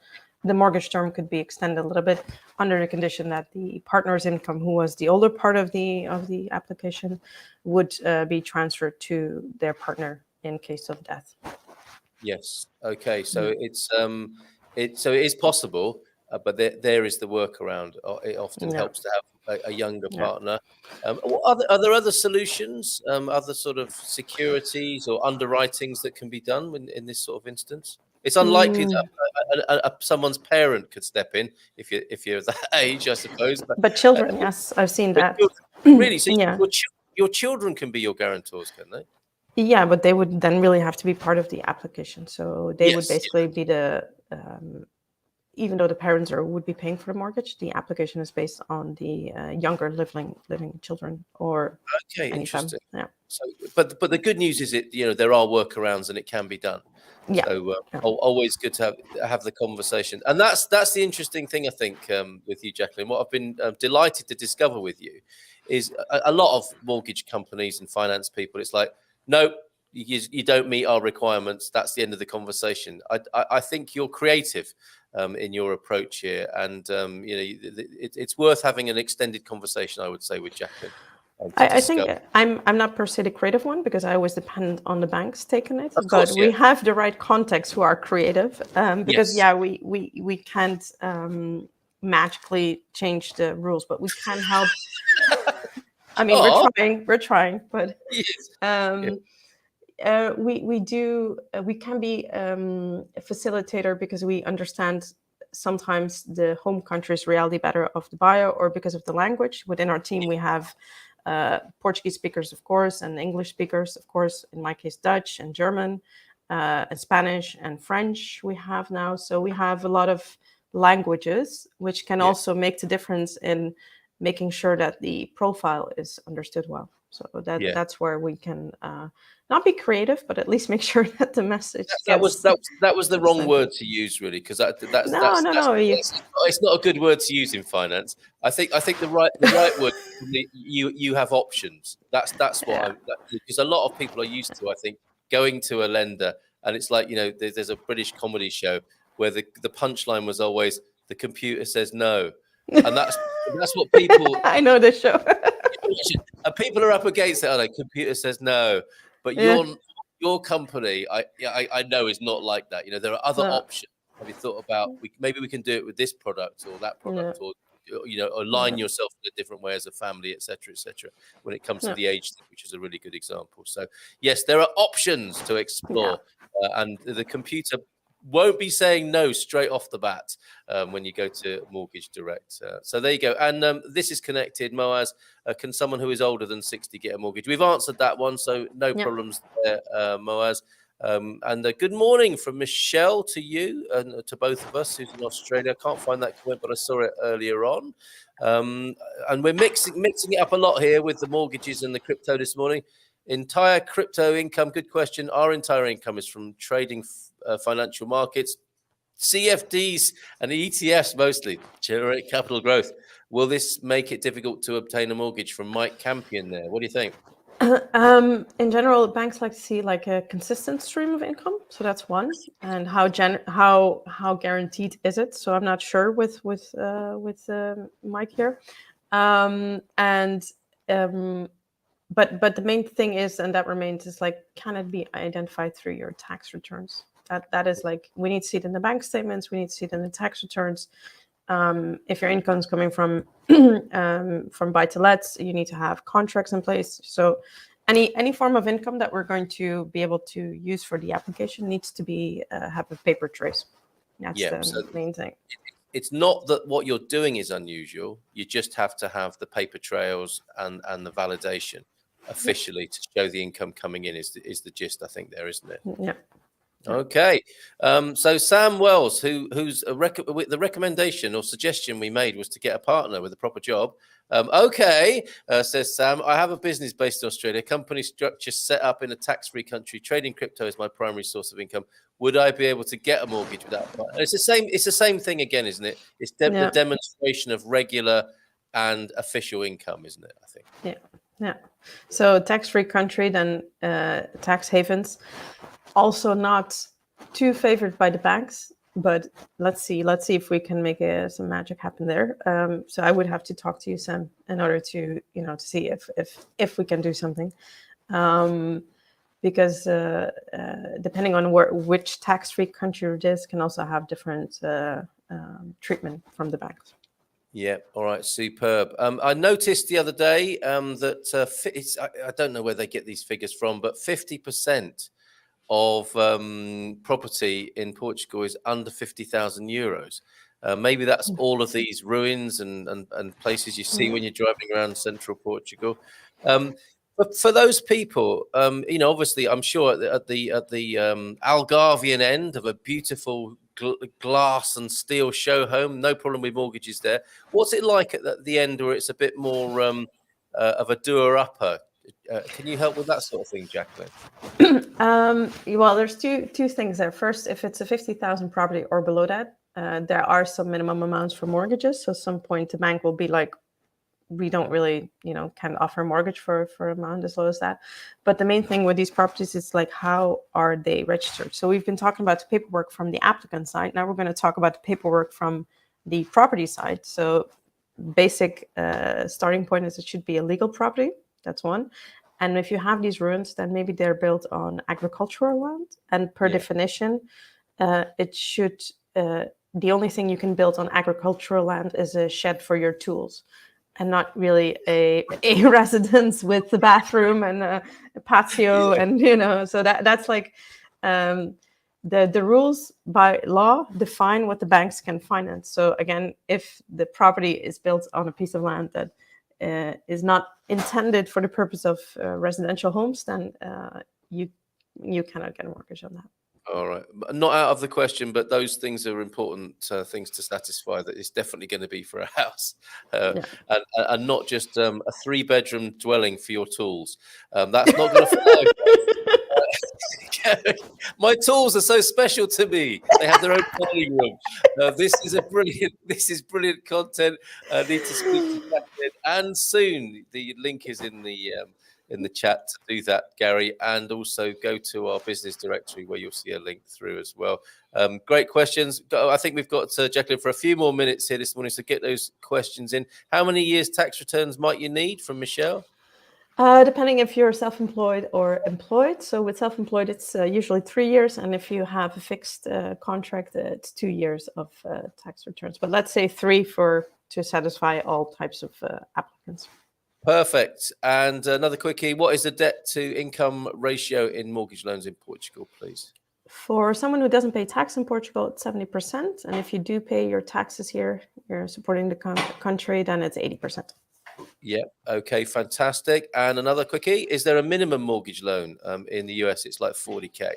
the mortgage term could be extended a little bit under the condition that the partner's income, who was the older part of the application, would be transferred to their partner in case of death. Yes. Okay. So it is possible, but there is the workaround. It often helps to have a younger partner. Are there other solutions, other sort of securities or underwritings that can be done in this sort of instance? It's unlikely that someone's parent could step in if you're that age, I suppose. But children, yes, I've seen that. Really? So your children can be your guarantors, can they? Yeah, but they would then really have to be part of the application. So they would basically be the even though the parents would be paying for the mortgage, the application is based on the younger living children or Okay, interesting. Yeah. So, but the good news is there are workarounds and it can be done. Yeah. So always good to have the conversation, and that's the interesting thing I think with you, Jacqueline. What I've been delighted to discover with you is a lot of mortgage companies and finance people. It's like, no, you don't meet our requirements. That's the end of the conversation. I think you're creative in your approach here, and it's worth having an extended conversation, I would say, with Jacqueline. I think I'm not per se the creative one, because I always depend on the banks taking it. Of course, but we have the right contacts who are creative, because yes. we can't magically change the rules, but we can help. I mean, we're trying, but yes. we can be a facilitator, because we understand sometimes the home country's reality better of the buyer, or because of the language. Within our team, we have Portuguese speakers, of course, and English speakers, of course. In my case, Dutch and German, and Spanish and French we have now. So we have a lot of languages, which can also make the difference in making sure that the profile is understood well. So that's where we can not be creative, but at least make sure that the message that was the wrong word to use, really, because it's not a good word to use in finance. I think the right word. You have options. That's what because a lot of people are used to, I think, going to a lender, and it's like, there's a British comedy show where the punchline was always, the computer says no, and that's what people. I know this show. People are up against it. The computer says no, but your company, I know, is not like that. There are other options. Have you thought about maybe we can do it with this product or that product, or align yourself in a different way as a family, etc., when it comes to the age thing, which is a really good example. So yes, there are options to explore, and the computer won't be saying no straight off the bat when you go to Mortgage Direct. So there you go. And this is connected. Moaz, can someone who is older than 60 get a mortgage? We've answered that one, so no problems there, Moaz. And good morning from Michelle to you and to both of us who's in Australia. I can't find that comment, but I saw it earlier on. And we're mixing it up a lot here with the mortgages and the crypto this morning. Entire crypto income, good question. Our entire income is from trading financial markets, CFDs and ETFs mostly, generate capital growth. Will this make it difficult to obtain a mortgage? From Mike Campion there. What do you think? In general, banks like to see like a consistent stream of income. So that's one. And how guaranteed is it? So I'm not sure with Mike here. But the main thing is, and that remains, is like, can it be identified through your tax returns? That is like, we need to see it in the bank statements. We need to see it in the tax returns. If your income is coming from buy-to-lets, you need to have contracts in place. So any form of income that we're going to be able to use for the application needs to be have a paper trace. That's the main thing. It's not that what you're doing is unusual. You just have to have the paper trails and the validation officially to show the income coming in is the gist, I think, there, isn't it? Yeah. Okay. So Sam Wells, who's the recommendation or suggestion we made was to get a partner with a proper job. Says Sam, I have a business based in Australia, company structure set up in a tax-free country. Trading crypto is my primary source of income. Would I be able to get a mortgage without a partner? It's the same thing again, isn't it? It's the demonstration of regular and official income, isn't it? I think. Yeah. So tax-free country, then tax havens. Also not too favored by the banks, but let's see if we can make some magic happen there. So I would have to talk to you, Sam, in order to to see if we can do something, because depending on which tax-free country it is, can also have different treatment from the banks. Yeah. All right. Superb. I noticed the other day that I don't know where they get these figures from, but 50% of property in Portugal is under 50,000 euros. Maybe that's all of these ruins and places you see when you're driving around central Portugal. But for those people, obviously, I'm sure at the Algarvian end of a beautiful glass and steel show home. No problem with mortgages there. What's it like at the end, where it's a bit more of a doer-upper? Can you help with that sort of thing, Jacqueline? Well, there's two things there. First, if it's a 50,000 property or below that, there are some minimum amounts for mortgages. So at some point the bank will be like, we don't really, can't offer a mortgage for amount as low as that. But the main thing with these properties is like, how are they registered? So we've been talking about the paperwork from the applicant side. Now we're going to talk about the paperwork from the property side. So basic starting point is it should be a legal property. That's one. And if you have these ruins, then maybe they're built on agricultural land. And per definition, it should, the only thing you can build on agricultural land is a shed for your tools, and not really a residence with the bathroom and a patio. And, so that's like the rules by law define what the banks can finance. So again, if the property is built on a piece of land that is not intended for the purpose of residential homes, then you cannot get a mortgage on that. All right. Not out of the question, but those things are important things to satisfy that it's definitely going to be for a house and not just a 3-bedroom dwelling for your tools. That's not going to fly. My tools are so special to me. They have their own dining room. This is brilliant content. I need to speak to Jacqueline, and soon the link is in the chat to do that, Gary, and also go to our business directory where you'll see a link through as well. Great questions. I think we've got Jacqueline for a few more minutes here this morning, so get those questions in. How many years tax returns might you need from Michelle? Depending if you're self-employed or employed. So with self-employed, it's usually 3 years. And if you have a fixed contract, it's 2 years of tax returns. But let's say 3 to satisfy all types of applicants. Perfect. And another quickie, what is the debt to income ratio in mortgage loans in Portugal, please? For someone who doesn't pay tax in Portugal, it's 70%. And if you do pay your taxes here, you're supporting the country, then it's 80%. Yeah. Okay. Fantastic. And another quickie, is there a minimum mortgage loan in the US? It's like 40K.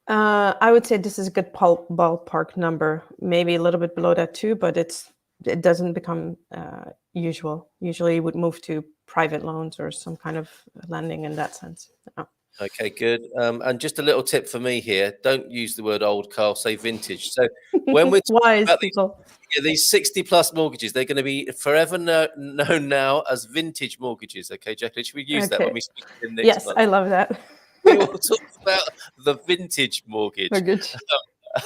I would say this is a good ballpark number, maybe a little bit below that too, but it doesn't become usual. Usually you would move to private loans or some kind of lending in that sense. Oh. Okay, good. And just a little tip for me here, don't use the word old, Carl, say vintage. So when we're talking about these 60-plus mortgages, they're going to be forever known now as vintage mortgages. Okay, Jacqueline, should we use that when we speak in next month? I love that. We will talk about the vintage mortgage.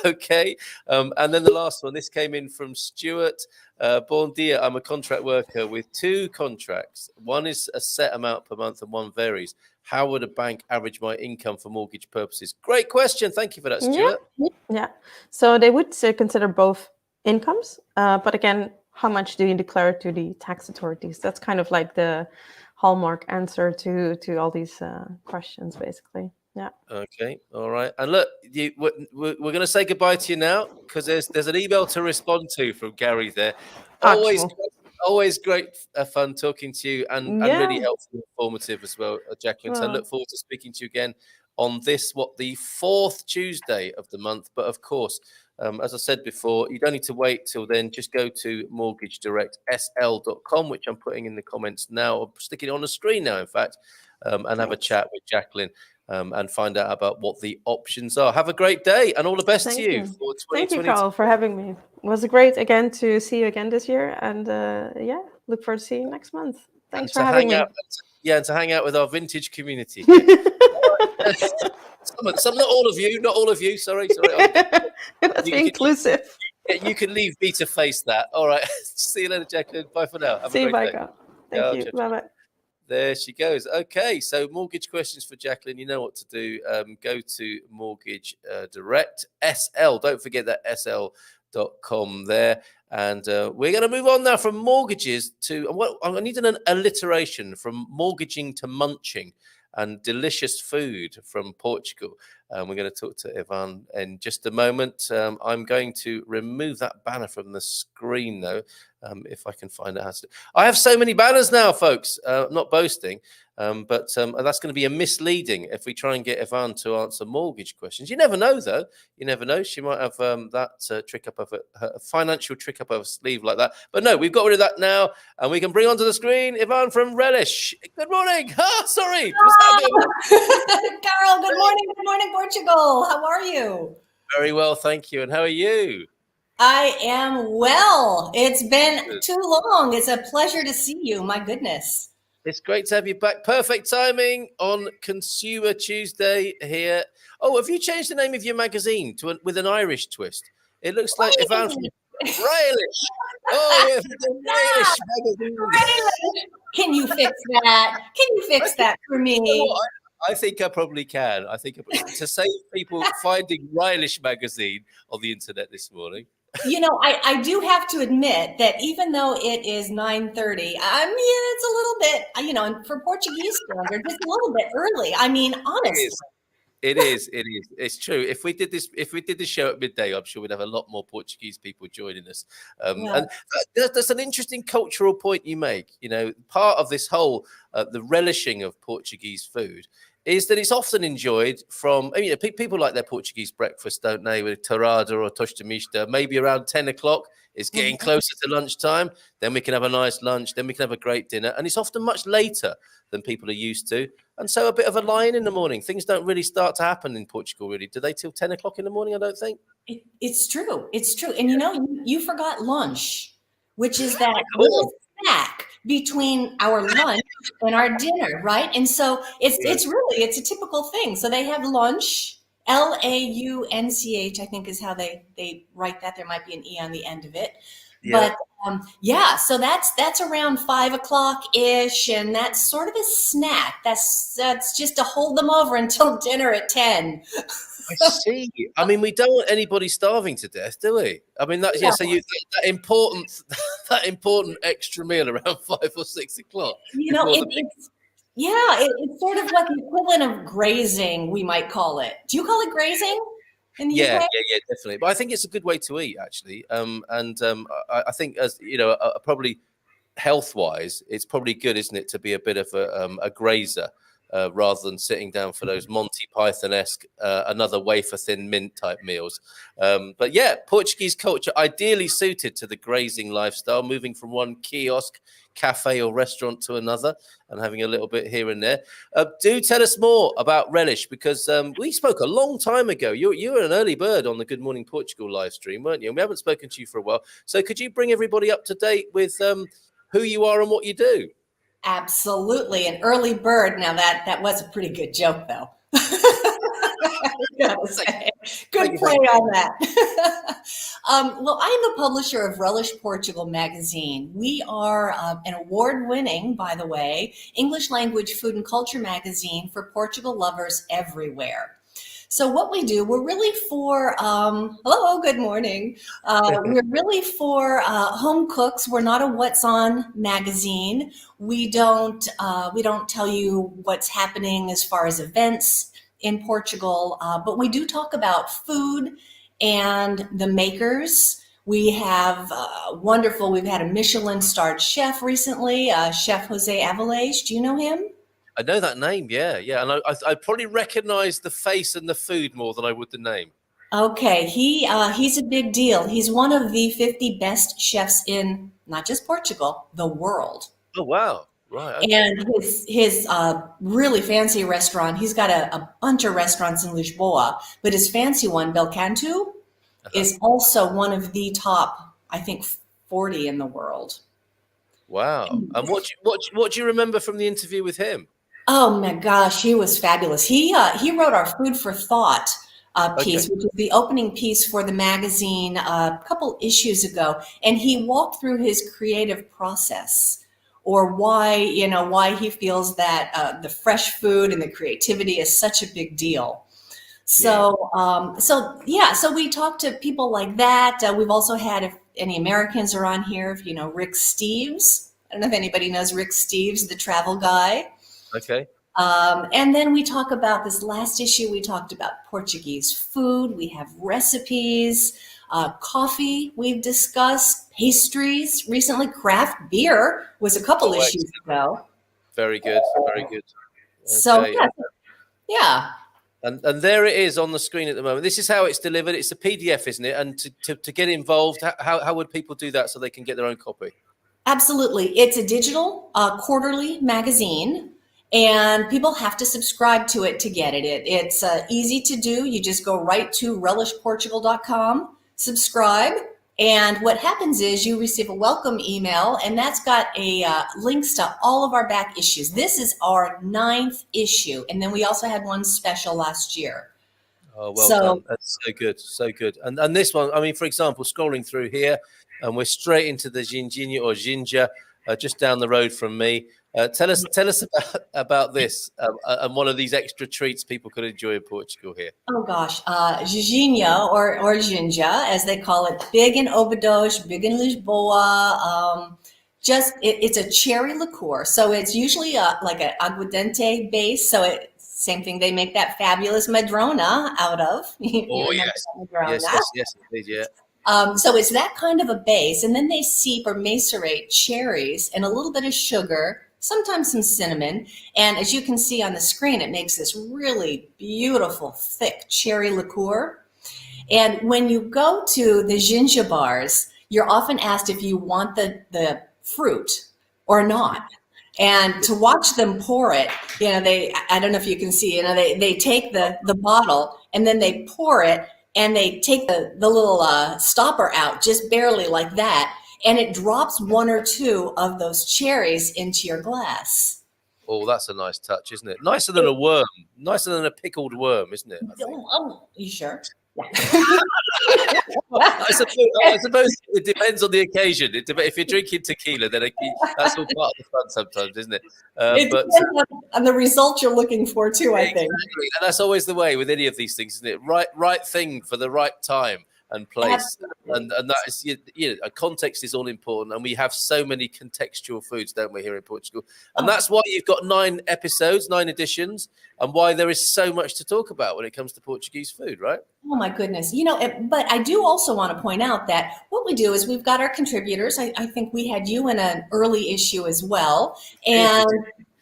Okay. And then the last one, this came in from Stuart. Bon dia, I'm a contract worker with 2 contracts. One is a set amount per month and one varies. How would a bank average my income for mortgage purposes? Great question. Thank you for that, Stuart. Yeah. So they would consider both incomes. But again, how much do you declare to the tax authorities? That's kind of like the hallmark answer to all these questions, basically. Yeah. Okay. All right. And look, we're going to say goodbye to you now because there's an email to respond to from Gary there. Always great fun talking to you and really helpful and informative as well, Jacqueline. So I look forward to speaking to you again on the 4th Tuesday of the month. But of course, as I said before, you don't need to wait till then. Just go to mortgagedirectsl.com, which I'm putting in the comments now. I'm sticking it on the screen now, in fact, and have a chat with Jacqueline. And find out about what the options are. Have a great day and all the best to you for 2022. Thank you, Carl, for having me. It was great again to see you again this year. And look forward to seeing you next month. Thanks for having me. And to hang out with our vintage community. Some, not all of you. Sorry. That's inclusive. You can leave me to face that. All right. See you later, Jacqueline. Bye for now. See you, bye, Carl. Thank you. Bye-bye. There she goes. Okay, so mortgage questions for Jacqueline. You know what to do. Go to Mortgage Direct SL. Don't forget that SL.com there. And we're going to move on now from mortgages to I need an alliteration from mortgaging to munching and delicious food from Portugal. We're going to talk to Ivan in just a moment. I'm going to remove that banner from the screen, though, if I can find out how to. I have so many banners now, folks. I'm not boasting, but that's going to be a misleading if we try and get Ivan to answer mortgage questions. You never know, though. You never know. She might have that trick up of her financial trick up her sleeve like that. But no, we've got rid of that now, and we can bring onto the screen Ivan from Relish. Good morning. Sorry. Carol, good morning. Good morning, Portugal. How are you? Very well, thank you. And how are you? I am well. It's been too long. It's a pleasure to see you. My goodness. It's great to have you back. Perfect timing on Consumer Tuesday here. Oh, have you changed the name of your magazine with an Irish twist? It looks like Ivan from Relish. Oh, yeah, Relish magazine. Relish. Can you fix that? Can you fix that for me? I think I probably can. I think to save people finding Relish magazine on the internet this morning. You know, I do have to admit that even though it is 9:30, I mean, it's a little bit, you know, for Portuguese standard, just a little bit early. I mean, honestly. It is. It's true. If we did this show at midday, I'm sure we'd have a lot more Portuguese people joining us. And that's an interesting cultural point you make. You know, part of this whole the relishing of Portuguese food is that it's often enjoyed from, you know, people like their Portuguese breakfast, don't they, with torrada or tosta mista, maybe around 10 o'clock. It's getting closer to lunchtime. Then we can have a nice lunch. Then we can have a great dinner. And it's often much later than people are used to. And so a bit of a lie-in in the morning. Things don't really start to happen in Portugal, really. Do they till 10 o'clock in the morning? I don't think. It's true. It's true. And, you know, you forgot lunch, which is that little snack between our lunch and our dinner, right? And so it's a typical thing. So they have lunch, Launch, I think is how they write that. There might be an E on the end of it. Yeah. But so that's around 5 o'clock ish, and that's sort of a snack. That's just to hold them over until dinner at 10. I see. I mean, we don't want anybody starving to death, do we? I mean, that's So that important extra meal around 5 or 6 o'clock. You know, it's sort of like the equivalent of grazing, we might call it. Do you call it grazing? Yeah, definitely. But I think it's a good way to eat, actually. I think, as you know, probably health-wise, it's probably good, isn't it, to be a bit of a grazer rather than sitting down for those Monty Python-esque another wafer thin mint type meals. But yeah, Portuguese culture ideally suited to the grazing lifestyle, moving from one kiosk, cafe or restaurant to another and having a little bit here and there. Do tell us more about Relish, because we spoke a long time ago. You were an early bird on the Good Morning Portugal live stream, weren't you? And we haven't spoken to you for a while. So could you bring everybody up to date with who you are and what you do? Absolutely. An early bird. Now that was a pretty good joke, though. Good play on that. Well, I am the publisher of Relish Portugal magazine. We are an award-winning, by the way, English language food and culture magazine for Portugal lovers everywhere. So what we do, we're really for, hello, good morning. We're really for home cooks. We're not a What's On magazine. We don't tell you what's happening as far as events in Portugal, but we do talk about food and the makers. We have we've had a Michelin-starred chef recently, Chef Jose Avail. Do you know him? I know that name, yeah. And I probably recognize the face and the food more than I would the name. Okay, he's a big deal. He's one of the 50 best chefs in not just Portugal, the world. Oh, wow. Right. Okay. And his really fancy restaurant, he's got a bunch of restaurants in Lisboa, but his fancy one, Belcanto, is also one of the top, I think, 40 in the world. Wow. And what do you remember from the interview with him? Oh my gosh, he was fabulous. He wrote our Food for Thought piece, which is the opening piece for the magazine a couple issues ago, and he walked through his creative process, or why he feels that the fresh food and the creativity is such a big deal. So we talked to people like that. We've also had, if any Americans are on here, Rick Steves. I don't know if anybody knows Rick Steves, the travel guy. Okay. And then we talk about this last issue. We talked about Portuguese food. We have recipes, coffee. We've discussed pastries. Recently, craft beer was a couple issues ago. Very good. Very good. So yeah. And there it is on the screen at the moment. This is how it's delivered. It's a PDF, isn't it? And to get involved, how would people do that so they can get their own copy? Absolutely. It's a digital quarterly magazine, and people have to subscribe to it to get it. It's easy to do. You just go right to relishportugal.com, subscribe, and what happens is you receive a welcome email, and that's got a links to all of our back issues. This is our 9th issue, and then we also had one special last year. Oh, well done. That's so good, so good. And this one, I mean, for example, scrolling through here, and we're straight into the ginger, just down the road from me. Tell us about this and one of these extra treats people could enjoy in Portugal here. Oh gosh, ginja or ginger, as they call it, big in Óbidos, big in Lisboa. It's a cherry liqueur, so it's usually like an aguardente base. So same thing they make that fabulous Madrona out of. Oh yes, indeed, yeah. So it's that kind of a base, and then they steep or macerate cherries and a little bit of sugar, sometimes some cinnamon. And as you can see on the screen, it makes this really beautiful, thick cherry liqueur. And when you go to the ginger bars, you're often asked if you want the fruit or not. And to watch them pour it, I don't know if you can see, they take the bottle and then they pour it, and they take the little stopper out just barely like that, and it drops one or two of those cherries into your glass. Oh, that's a nice touch, isn't it? Nicer than a worm. Nicer than a pickled worm, isn't it? Oh, you sure? Yeah. I suppose it depends on the occasion. If you're drinking tequila, then that's all part of the fun sometimes, isn't it? It depends on the result you're looking for too, I think. Exactly. And that's always the way with any of these things, isn't it? Right thing for the right time and place. And that is, a context is all important. And we have so many contextual foods, don't we, here in Portugal? And that's why you've got 9 episodes, 9 editions, and why there is so much to talk about when it comes to Portuguese food, right? Oh my goodness. But I do also want to point out that what we do is we've got our contributors. I think we had you in an early issue as well. And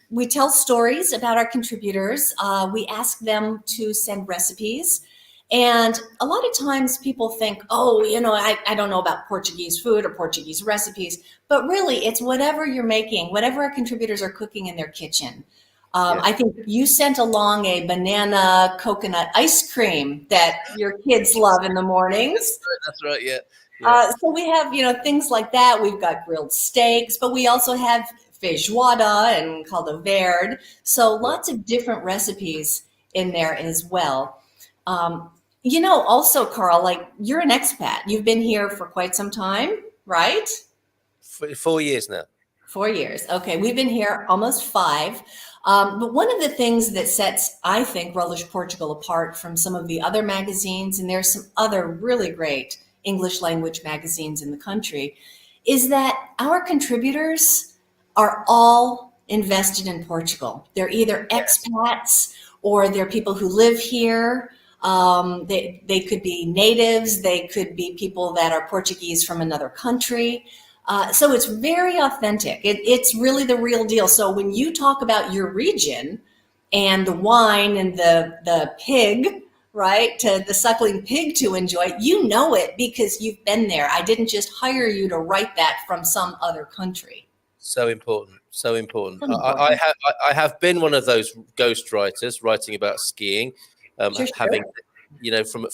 we tell stories about our contributors. We ask them to send recipes. And a lot of times people think, I don't know about Portuguese food or Portuguese recipes, but really it's whatever you're making, whatever our contributors are cooking in their kitchen. I think you sent along a banana coconut ice cream that your kids love in the mornings. That's right, yeah. So we have, things like that. We've got grilled steaks, but we also have feijoada and caldo verde. So lots of different recipes in there as well. Also, Carl, you're an expat. You've been here for quite some time, right? 4 years now. 4 years. Okay. We've been here almost 5. But one of the things that sets, I think, Relish Portugal apart from some of the other magazines, and there's some other really great English language magazines in the country, is that our contributors are all invested in Portugal. They're either expats or they're people who live here. They could be natives. They could be people that are Portuguese from another country. So it's very authentic. It's really the real deal. So when you talk about your region and the wine and the pig, right, to the suckling pig to enjoy, you know it because you've been there. I didn't just hire you to write that from some other country. So important. So important. I have been one of those ghost writers writing about skiing, having,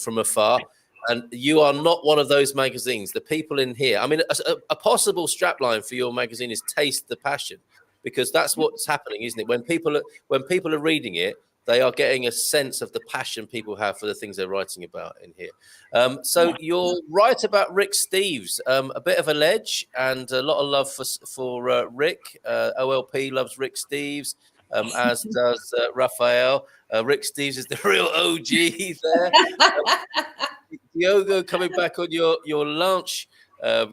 from afar. And you are not one of those magazines. The people in here, I mean, a possible strapline for your magazine is "Taste the Passion," because that's what's happening, isn't it? When people are reading it, they are getting a sense of the passion people have for the things they're writing about in here. So you're right about Rick Steves, a bit of a ledge and a lot of love for Rick. OLP loves Rick Steves, as does Raphael. Rick Steves is the real OG there. Diogo, coming back on your lunch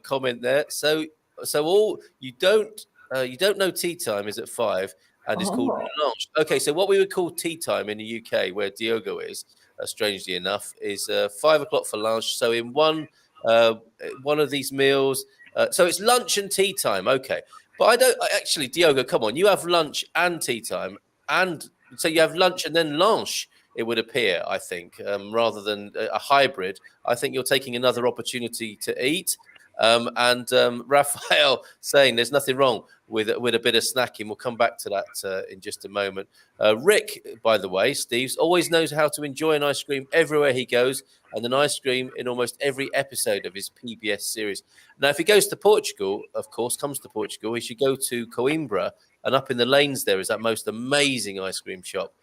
comment there. So all you don't know tea time is at 5. and it's called lunch. Okay, so what we would call tea time in the UK, where Diogo is, strangely enough, is 5 o'clock for lunch. So in one of these meals, so it's lunch and tea time. Okay, but I don't actually, Diogo. Come on, you have lunch and tea time, and so you have lunch and then lunch. It would appear, I think, rather than a hybrid. I think you're taking another opportunity to eat. Raphael saying there's nothing wrong with a bit of snacking. We'll come back to that in just a moment. Rick, by the way, Steve's always knows how to enjoy an ice cream everywhere he goes, and an ice cream in almost every episode of his PBS series. Now, if he goes to Portugal, of course, comes to Portugal, he should go to Coimbra, and up in the lanes there is that most amazing ice cream shop,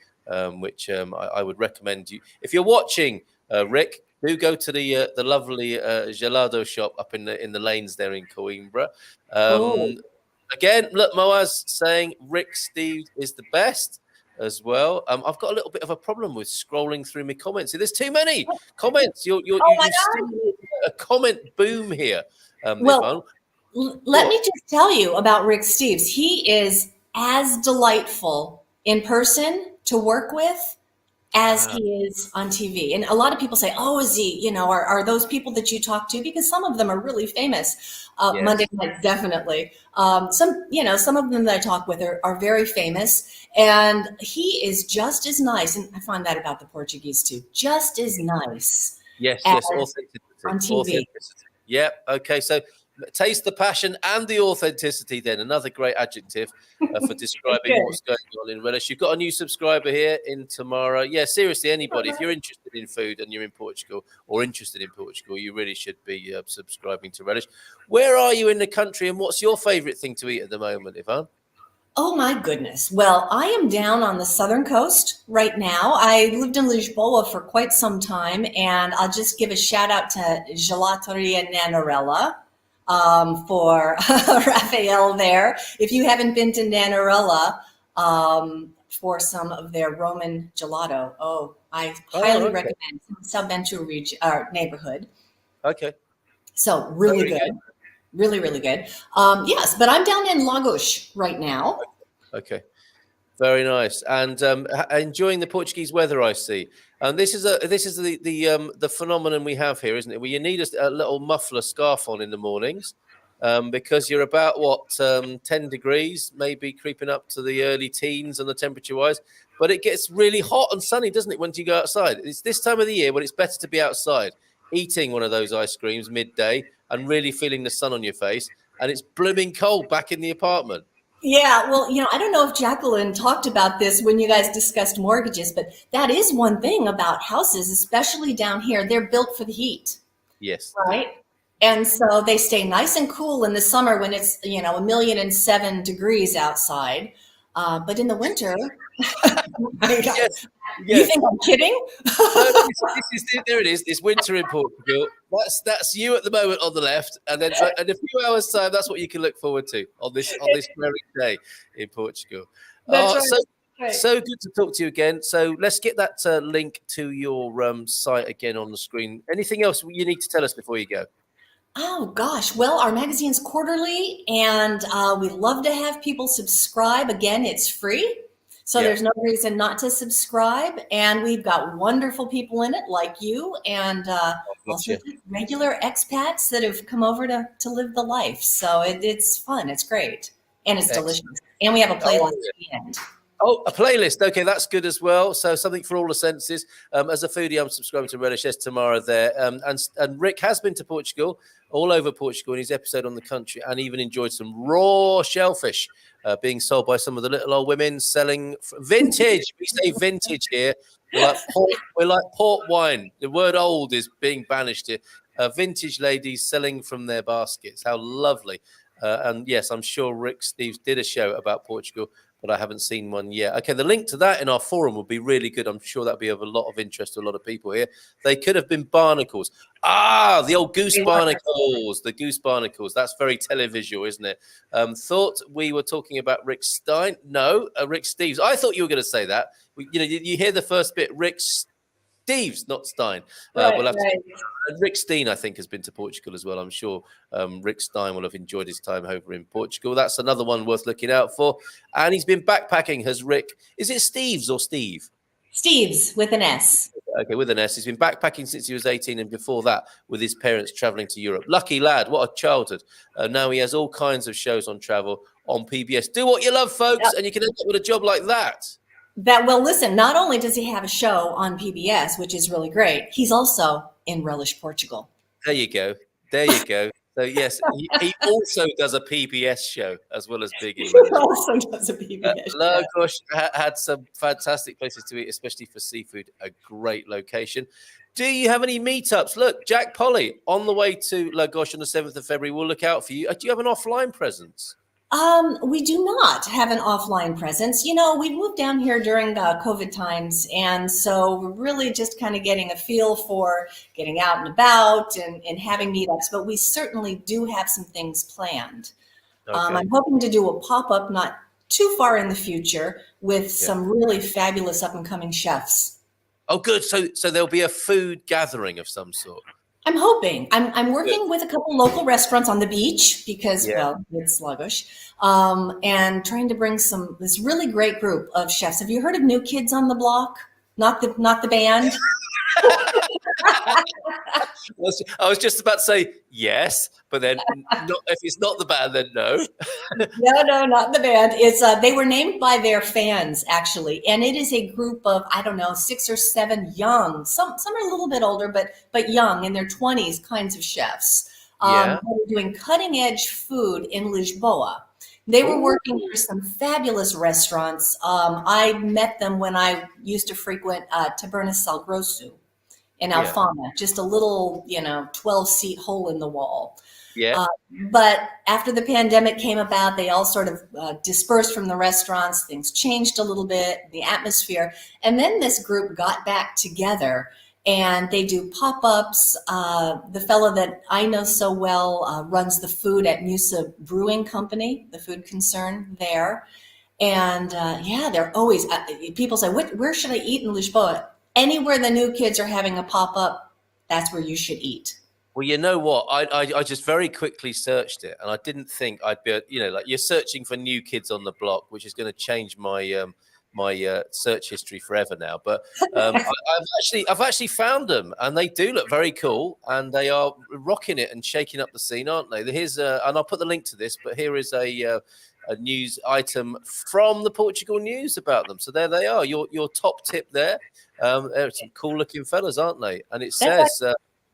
which I would recommend you. If you're watching, Rick, do go to the lovely gelado shop up in the lanes there in Coimbra. Again, look, Moaz saying Rick Steve is the best as well. I've got a little bit of a problem with scrolling through my comments. There's too many comments. You're a comment boom here. Well, let me just tell you about Rick Steves. He is as delightful in person to work with as he is on TV. And a lot of people say, oh, is he, are those people that you talk to? Because some of them are really famous. Yes. Monday night, definitely. Some of them that I talk with are very famous. And he is just as nice. And I find that about the Portuguese too. Just as nice. Yes. Authenticity. On TV. Yep. Okay. So taste the passion and the authenticity, then another great adjective for describing what's going on in Relish. You've got a new subscriber here in Tamara. Yeah, seriously, anybody, if you're interested in food and you're in Portugal or interested in Portugal, you really should be subscribing to Relish. Where are you in the country, and what's your favorite thing to eat at the moment, Yvonne? Oh, my goodness. Well, I am down on the southern coast right now. I lived in Lisboa for quite some time, and I'll just give a shout out to Gelatoria Nanarella. For Raphael there. If you haven't been to Nanarella for some of their Roman gelato, I highly recommend Salventure neighborhood. Okay. So really good. Really, really good. Yes, but I'm down in Lagos right now. Okay. Very nice. And enjoying the Portuguese weather, I see. And this is the phenomenon we have here, isn't it? Where you need a little muffler scarf on in the mornings, because you're about 10 degrees, maybe creeping up to the early teens on the temperature wise. But it gets really hot and sunny, doesn't it, once you go outside? It's this time of the year when it's better to be outside, eating one of those ice creams midday and really feeling the sun on your face. And it's blooming cold back in the apartment. Yeah, well, I don't know if Jacqueline talked about this when you guys discussed mortgages, but that is one thing about houses, especially down here. They're built for the heat. Yes. Right? And so they stay nice and cool in the summer when it's, 1,007 degrees outside. But in the winter, yes. You think I'm kidding? There it is. This winter in Portugal. That's you at the moment on the left, and then in a few hours' time, that's what you can look forward to on this very day in Portugal. That's right. So good to talk to you again. So let's get that link to your site again on the screen. Anything else you need to tell us before you go? Oh, gosh. Well, our magazine's quarterly, and we love to have people subscribe. Again, it's free. So there's no reason not to subscribe. And we've got wonderful people in it like you, and also regular expats that have come over to live the life. So it's fun. It's great. And it's delicious. And we have a playlist at the end. Oh, a playlist. Okay, that's good as well. So something for all the senses. As a foodie, I'm subscribing to Relish. There's Tamara there. And Rick has been to Portugal, all over Portugal in his episode on the country, and even enjoyed some raw shellfish being sold by some of the little old women selling vintage. We say vintage here. We're like port wine. The word old is being banished here. Vintage ladies selling from their baskets. How lovely. And yes, I'm sure Rick Steves did a show about Portugal, but I haven't seen one yet. Okay, the link to that in our forum would be really good. I'm sure that'd be of a lot of interest to a lot of people here. They could have been barnacles. The old goose barnacles. The goose barnacles. That's very televisual, isn't it? Thought we were talking about Rick Stein. No, Rick Steves. I thought you were going to say that. You hear the first bit, Rick Steve's, not Stein. Right, We'll have right. to, Rick Steen, I think, has been to Portugal as well. I'm sure Rick Stein will have enjoyed his time over in Portugal. That's another one worth looking out for. And he's been backpacking, has Rick. Is it Steve's or Steve? Steve's with an S. Okay, with an S. He's been backpacking since he was 18, and before that, with his parents traveling to Europe. Lucky lad, what a childhood. Now he has all kinds of shows on travel on PBS. Do what you love, folks, and you can end up with a job like that. Well, listen, not only does he have a show on PBS, which is really great, he's also in Relish, Portugal. There you go. There you go. So, yes, he also does a PBS show as well as being in Relish. He also does a PBS show. Lagos had some fantastic places to eat, especially for seafood, a great location. Do you have any meetups? Look, Jack Polly, on the way to Lagos on the 7th of February, we'll look out for you. Do you have an offline presence? We do not have an offline presence. You know, we moved down here during COVID times, and so we're really just kind of getting a feel for getting out and about and having meetups, but we certainly do have some things planned. Okay. I'm hoping to do a pop-up not too far in the future with some really fabulous up-and-coming chefs. Oh, good. So there'll be a food gathering of some sort. I'm hoping. I'm working with a couple local restaurants on the beach because, well, it's Lagos, and trying to bring this really great group of chefs. Have you heard of New Kids on the Block? Not the band. I was just about to say yes, but then if it's not the band, then no. No, not the band. It's they were named by their fans actually, and it is a group of 6 or 7 young, some are a little bit older, but young in their 20s kinds of chefs. Who are doing cutting edge food in Lisboa. They were working for some fabulous restaurants. I met them when I used to frequent Taberna Sal Grosso in Alfama, just a little, 12-seat hole in the wall. Yeah. But after the pandemic came about, they all sort of dispersed from the restaurants. Things changed a little bit, the atmosphere. And then this group got back together and they do pop-ups. The fellow that I know so well runs the food at Musa Brewing Company, the food concern there. And they're always, people say, where should I eat in Lisboa? Anywhere the New Kids are having a pop-up, that's where you should eat. Well, you know what? I just very quickly searched it, and I didn't think I'd be, like you're searching for New Kids on the Block, which is going to change my my search history forever now. But I've actually found them, and they do look very cool, and they are rocking it and shaking up the scene, aren't they? Here's and I'll put the link to this, but here is a news item from the Portugal News about them. So there they are. Your top tip there. They're some cool looking fellas, aren't they? And it says,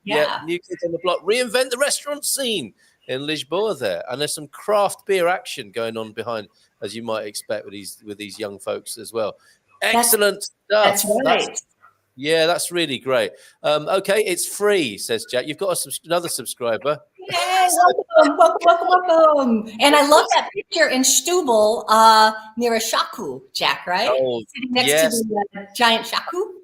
New Kids on the Block, reinvent the restaurant scene in Lisboa there. And there's some craft beer action going on behind, as you might expect with these young folks as well. Excellent stuff. That's right. That's really great. Okay, it's free, says Jack. You've got another subscriber. Yay, welcome. And I love that picture in Stubble near a shaku, Jack, right? Oh, sitting next to the giant shaku.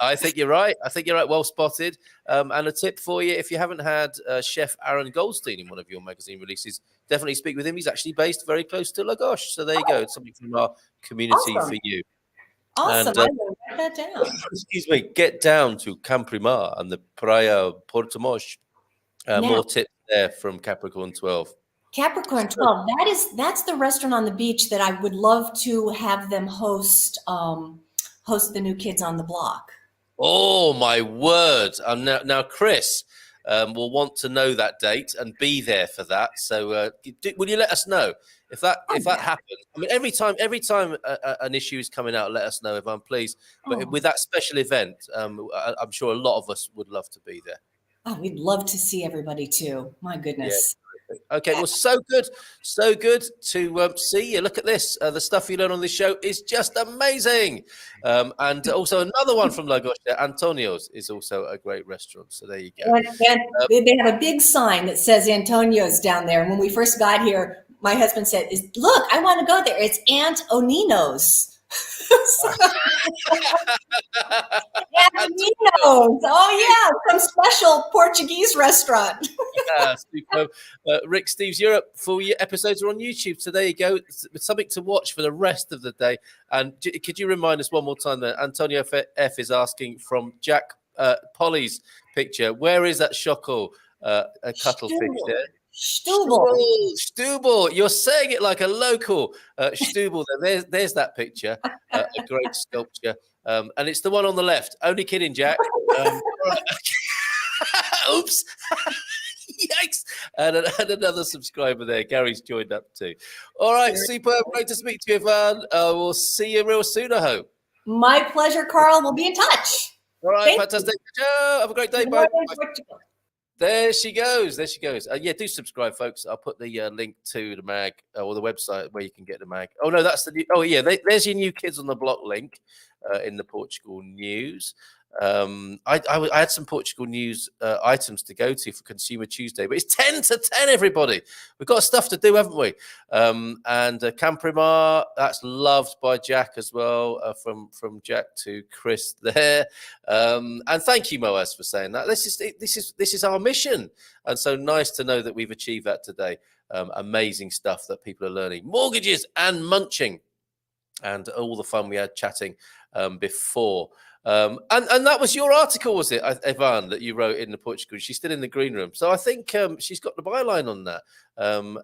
I think you're right. Well spotted. And a tip for you, if you haven't had Chef Aaron Goldstein in one of your magazine releases, definitely speak with him. He's actually based very close to Lagos. So there you go. It's something from our community for you. Awesome. I will write that down. Excuse me. Get down to Camprimar and the Praia Portimão. More tips there from Capricorn 12. Capricorn 12. That's the restaurant on the beach that I would love to have them host the New Kids on the Block. Oh my word! Now Chris will want to know that date and be there for that. So will you let us know if that happens? I mean, every time an issue is coming out, let us know, Yvonne, please. But with that special event, I'm sure a lot of us would love to be there. Oh, we'd love to see everybody too. My goodness. Yeah. Okay, well, so good to see you. Look at this. The stuff you learn on this show is just amazing. And also another one from Lagos, Antonio's, is also a great restaurant. So there you go. And they have a big sign that says Antonio's down there. And when we first got here, my husband said, look, I want to go there. It's Aunt Onino's. Oh, yeah, some special Portuguese restaurant. Yeah, superb. Rick Steves Europe full episodes are on YouTube. So there you go. It's something to watch for the rest of the day. And could you remind us one more time that Antonio F is asking from Jack Polly's picture, where is that Schockel cuttlefish there? Stubel. You're saying it like a local. Stubel. There's that picture. A great sculpture. And it's the one on the left. Only kidding, Jack. Oops. Yikes. And another subscriber there. Gary's joined up too. All right, superb. Great to speak to you, Yvonne. We'll see you real soon, I hope. My pleasure, Carl. We'll be in touch. All right, fantastic. Have a great day. Bye. There she goes. Yeah, do subscribe, folks. I'll put the link to the mag or the website where you can get the mag. Oh, no, that's the new. Oh, yeah, there's your New Kids on the Block link in the Portugal news. I had some Portugal news items to go to for Consumer Tuesday, but it's 10 to 10, everybody. We've got stuff to do, haven't we? And Camprimar, that's loved by Jack as well, from Jack to Chris there. And thank you, Moaz, for saying that. This is our mission, and so nice to know that we've achieved that today. Amazing stuff that people are learning. Mortgages and munching, and all the fun we had chatting before. And that was your article, was it, Yvonne, that you wrote in the Portugal? She's still in the green room. So I think she's got the byline on that.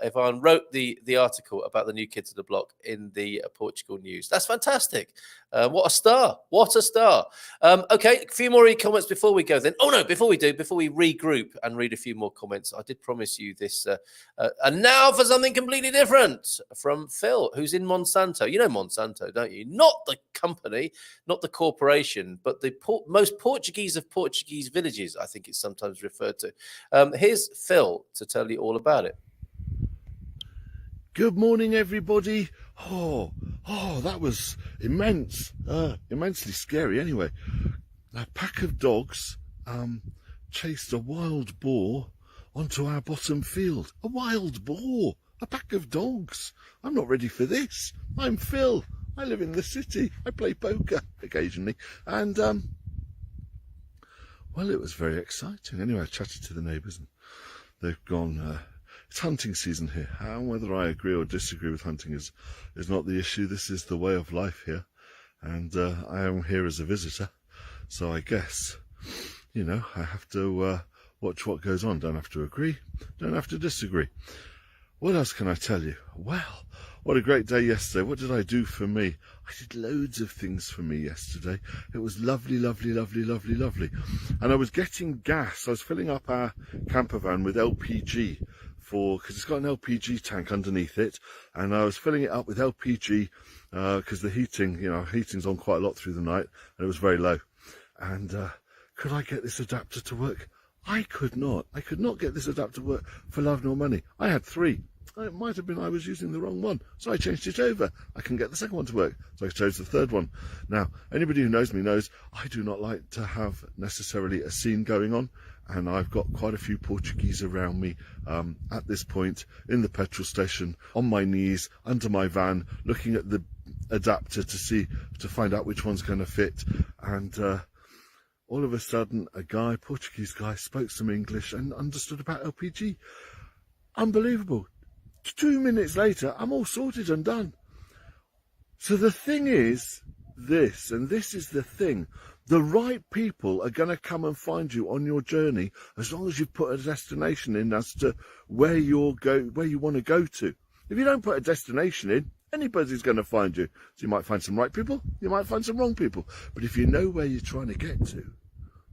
Yvonne wrote the article about the New Kids of the Block in the Portugal news. That's fantastic. What a star. What a star. Okay, a few more comments before we go then. Oh, no, before we regroup and read a few more comments, I did promise you this. And now for something completely different from Phil, who's in Monsanto. You know Monsanto, don't you? Not the company, not the corporation, but the most Portuguese of Portuguese villages, I think it's sometimes referred to. Here's Phil to tell you all about it. Good morning, everybody. Oh, that was immense, immensely scary. Anyway, a pack of dogs chased a wild boar onto our bottom field. A wild boar, a pack of dogs. I'm not ready for this. I'm Phil. I live in the city. I play poker occasionally. And, well, it was very exciting. Anyway, I chatted to the neighbours and they've gone, it's hunting season here. Whether I agree or disagree with hunting is not the issue. This is the way of life here. And I am here as a visitor. So I guess, I have to watch what goes on. Don't have to agree. Don't have to disagree. What else can I tell you? Well, what a great day yesterday. What did I do for me? I did loads of things for me yesterday. It was lovely, lovely, lovely, lovely, lovely. And I was getting gas. I was filling up our camper van with LPG because it's got an LPG tank underneath it. And I was filling it up with LPG because the heating, heating's on quite a lot through the night and it was very low. And could I get this adapter to work? I could not. I could not get this adapter to work for love nor money. I had 3. It might have been I was using the wrong one, so I changed it over. I can get the second one to work, so I chose the third one. Now, anybody who knows me knows I do not like to have necessarily a scene going on, and I've got quite a few Portuguese around me at this point in the petrol station, on my knees, under my van, looking at the adapter to find out which one's going to fit, and all of a sudden, a Portuguese guy, spoke some English and understood about LPG. Unbelievable. 2 minutes later, I'm all sorted and done. So the thing is this, and this is the thing. The right people are going to come and find you on your journey as long as you put a destination in as to where you want to go to. If you don't put a destination in, anybody's going to find you. So you might find some right people, you might find some wrong people. But if you know where you're trying to get to,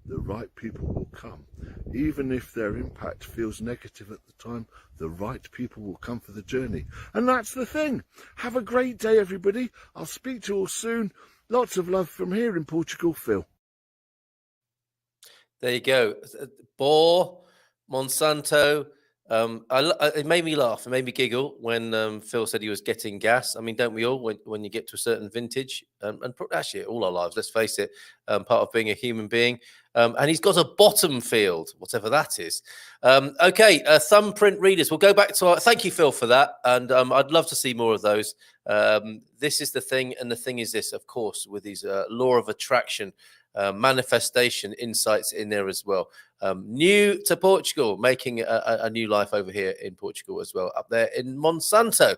the right people will come. Even if their impact feels negative at the time, the right people will come for the journey. And that's the thing. Have a great day, everybody. I'll speak to you all soon. Lots of love from here in Portugal, Phil. There you go. Boar, Monsanto. It made me laugh. It made me giggle when Phil said he was getting gas. I mean, don't we all when you get to a certain vintage? And actually, all our lives, let's face it, part of being a human being. And he's got a bottom field, whatever that is. Okay, thumbprint readers. We'll go back to thank you, Phil, for that. And I'd love to see more of those. This is the thing. And the thing is this, of course, with these law of attraction manifestation insights in there as well. New to Portugal, making a new life over here in Portugal as well, up there in Monsanto,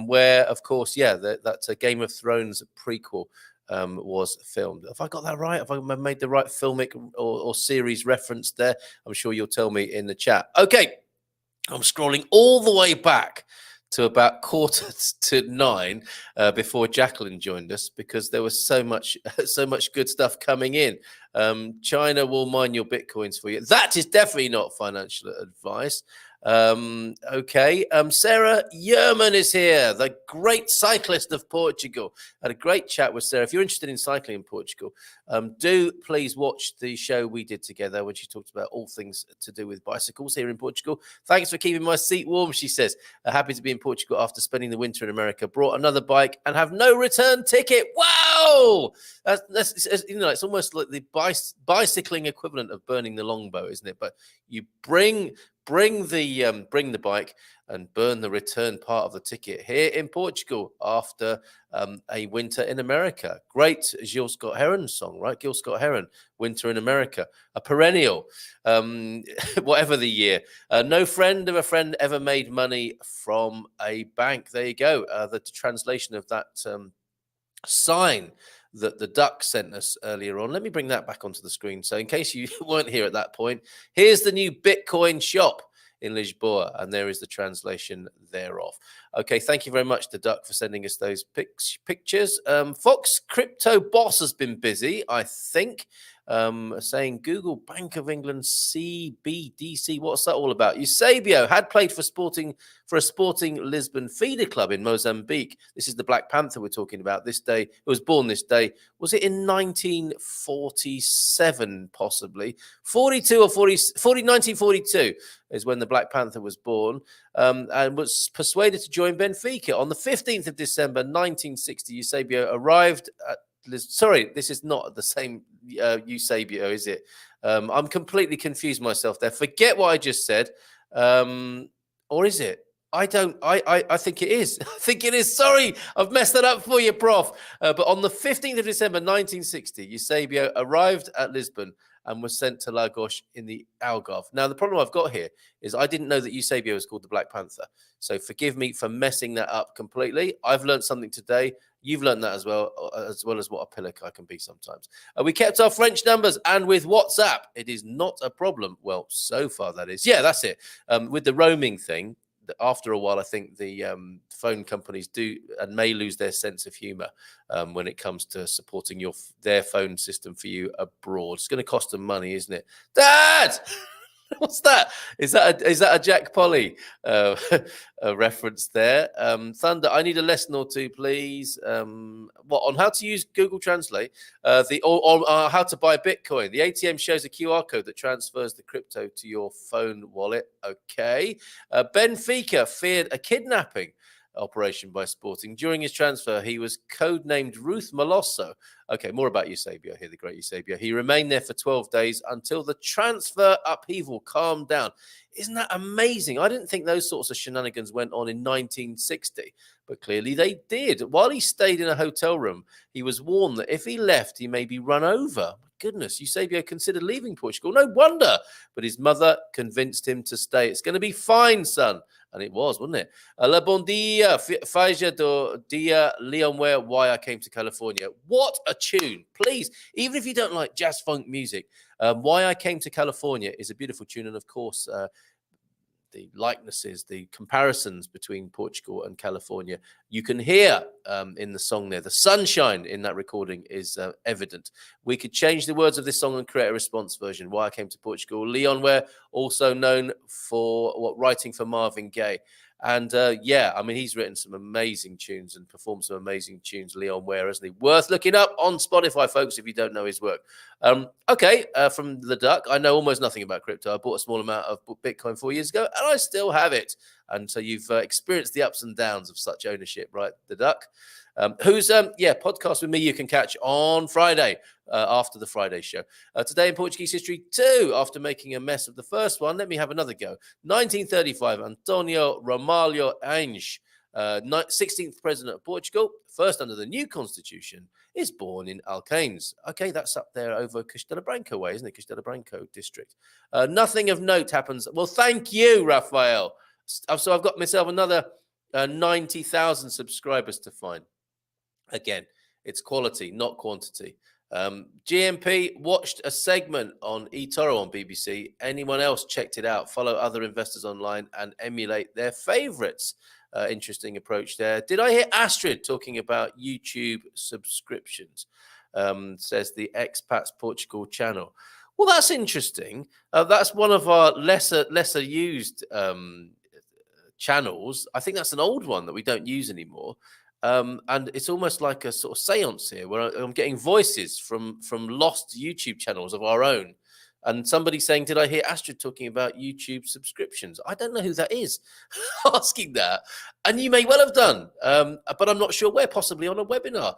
where, of course, that's a Game of Thrones prequel was filmed. Have I got that right? Have I made the right filmic or series reference there? I'm sure you'll tell me in the chat. Okay, I'm scrolling all the way back to about 8:45 before Jacqueline joined us, because there was so much good stuff coming in. China will mine your bitcoins for you. That is definitely not financial advice. Okay. Sarah Yerman is here, the great cyclist of Portugal. Had a great chat with Sarah. If you're interested in cycling in Portugal, do please watch the show we did together when she talked about all things to do with bicycles here in Portugal. Thanks for keeping my seat warm, she says. Happy to be in Portugal after spending the winter in America. Brought another bike and have no return ticket. Wow! That's it's almost like the bicycling equivalent of burning the longbow, isn't it? But you bring the bike and burn the return part of the ticket here in Portugal after a winter in America. Great Gil Scott Heron song, right? Gil Scott Heron, Winter in America, a perennial, whatever the year. No friend of a friend ever made money from a bank. There you go. The translation of that sign that the duck sent us earlier on. Let me bring that back onto the screen. So in case you weren't here at that point, here's the new Bitcoin shop in Lisboa, and there is the translation thereof. Okay, thank you very much to Duck for sending us those pictures. Fox Crypto Boss has been busy, I think, saying Google Bank of England CBDC. What's that all about? Eusebio had played for a Sporting Lisbon feeder club in Mozambique. This is the Black Panther we're talking about. This day, it was born this day. Was it in 1947, possibly? 1942 is when the Black Panther was born, and was persuaded to join Benfica. On the 15th of December, 1960, Eusebio arrived at Sorry, this is not the same Eusebio, is it? I'm completely confused myself there. Forget what I just said. Or is it? I think it is. I think it is. Sorry, I've messed that up for you, Prof. But on the 15th of December, 1960, Eusebio arrived at Lisbon and was sent to Lagos in the Algarve. Now, the problem I've got here is I didn't know that Eusebio was called the Black Panther. So forgive me for messing that up completely. I've learned something today. You've learned that as well as what a pillar guy can be sometimes. We kept our French numbers, and with WhatsApp, it is not a problem. Well, so far that is. Yeah, that's it. With the roaming thing, after a while, I think the phone companies do and may lose their sense of humor when it comes to supporting their phone system for you abroad. It's going to cost them money, isn't it? Dad! What's that? Is that a Jack Polly a reference there? Thunder, I need a lesson or two, please. What on how to use Google Translate? Or how to buy Bitcoin. The ATM shows a QR code that transfers the crypto to your phone wallet. Okay. Benfica feared a kidnapping operation by Sporting. During his transfer, he was codenamed Ruth Malosso. Okay, more about Eusebio here, the great Eusebio. He remained there for 12 days until the transfer upheaval calmed down. Isn't that amazing? I didn't think those sorts of shenanigans went on in 1960, but clearly they did. While he stayed in a hotel room, he was warned that if he left, he may be run over. Goodness, Eusebio considered leaving Portugal. No wonder. But his mother convinced him to stay. It's going to be fine, son. And it was, wasn't it? La bon dia, Faija do dia, Leonware, Why I Came to California. What a tune. Please, even if you don't like jazz funk music, Why I Came to California is a beautiful tune. And of course, the likenesses, the comparisons between Portugal and California, you can hear in the song there. The sunshine in that recording is evident. We could change the words of this song and create a response version. Why I Came to Portugal. Leon Ware, also known for writing for Marvin Gaye. And I mean, he's written some amazing tunes and performed some amazing tunes, Leon Ware, isn't he? Worth looking up on Spotify, folks, if you don't know his work. From the Duck, I know almost nothing about crypto. I bought a small amount of Bitcoin 4 years ago, and I still have it. And so you've experienced the ups and downs of such ownership, right? The Duck. Podcast with me you can catch on Friday after the Friday show. Today in Portuguese history 2, after making a mess of the first one, let me have another go. 1935, Antonio Ramalho Ange 16th president of Portugal, first under the new constitution, is born in Alcaines. Okay, that's up there over Castelo Branco way, isn't it? Castelo Branco district. Nothing of note happens. Well, thank you, Raphael. So I've got myself another 90,000 subscribers to find. Again, it's quality, not quantity. GMP watched a segment on eToro on BBC. Anyone else checked it out? Follow other investors online and emulate their favorites. Interesting approach there. Did I hear Astrid talking about YouTube subscriptions? Says the Expats Portugal channel. Well, that's interesting. That's one of our lesser used channels. I think that's an old one that we don't use anymore. And it's almost like a sort of seance here where I'm getting voices from lost YouTube channels of our own. And somebody saying, did I hear Astrid talking about YouTube subscriptions? I don't know who that is asking that. And you may well have done, but I'm not sure where, possibly on a webinar.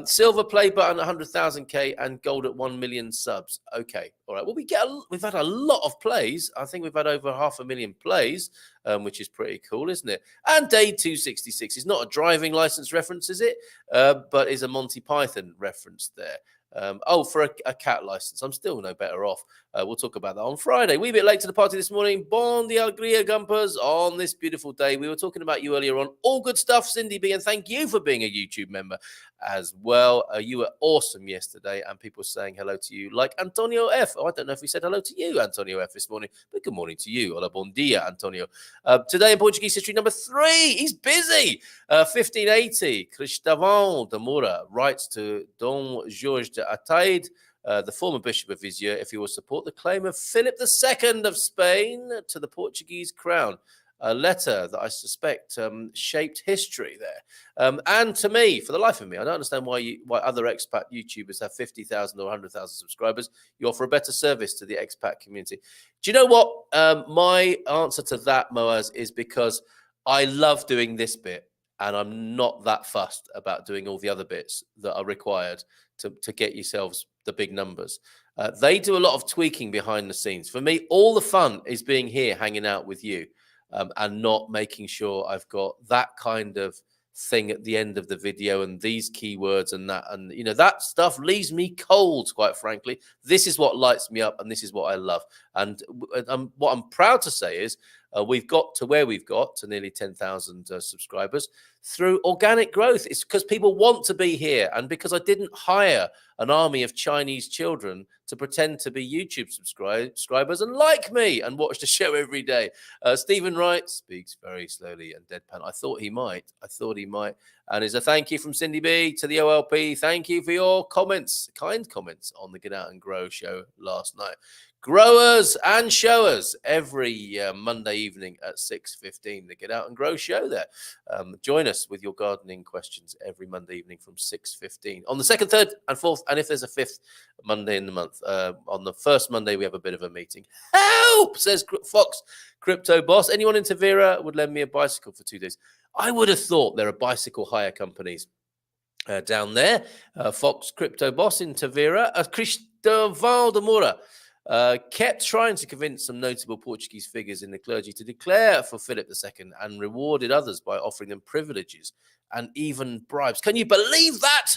Silver play button, 100,000K and gold at 1 million subs. Okay, all right. Well, we've had a lot of plays. I think we've had over 500,000 plays, which is pretty cool, isn't it? And day 266 is not a driving license reference, is it? But is a Monty Python reference there. For a cat license. I'm still no better off. We'll talk about that on Friday. Wee bit late to the party this morning. Bon dia alegria, Gumpers, on this beautiful day. We were talking about you earlier on. All good stuff, Cindy B, and thank you for being a YouTube member as well. You were awesome yesterday, and people saying hello to you, like Antonio F. Oh, I don't know if we said hello to you, Antonio F, this morning, but good morning to you. Hola, bon dia, Antonio. Today in Portuguese history, number 3. He's busy. 1580, Cristóvão de Moura writes to Dom Jorge de Ataide, the former Bishop of Viseu, if he will support the claim of Philip II of Spain to the Portuguese crown. A letter that I suspect shaped history there. And to me, for the life of me, I don't understand why other expat YouTubers have 50,000 or 100,000 subscribers. You offer a better service to the expat community. Do you know what? My answer to that, Moaz, is because I love doing this bit. And I'm not that fussed about doing all the other bits that are required to get yourselves the big numbers. They do a lot of tweaking behind the scenes. For me, all the fun is being here, hanging out with you, and not making sure I've got that kind of thing at the end of the video and these keywords and that. And, that stuff leaves me cold, quite frankly. This is what lights me up and this is what I love. And what I'm proud to say is we've got to where we've got to nearly 10,000 subscribers through organic growth. It's because people want to be here and because I didn't hire an army of Chinese children to pretend to be YouTube subscribers and like me and watch the show every day. Stephen Wright speaks very slowly and deadpan. I thought he might. And is a thank you from Cindy B to the OLP. Thank you for your comments, kind comments on the Get Out and Grow show last night. Growers and showers every Monday evening at 6:15. The Get Out and Grow show there. Join us with your gardening questions every Monday evening from 6:15. On the 2nd, 3rd and 4th, and if there's a 5th Monday in the month, on the first Monday we have a bit of a meeting. Help, says Fox Crypto Boss. Anyone in Tavira would lend me a bicycle for 2 days. I would have thought there are bicycle hire companies down there. Fox Crypto Boss in Tavira. Cristóvão de Moura kept trying to convince some notable Portuguese figures in the clergy to declare for Philip II and rewarded others by offering them privileges and even bribes. Can you believe that?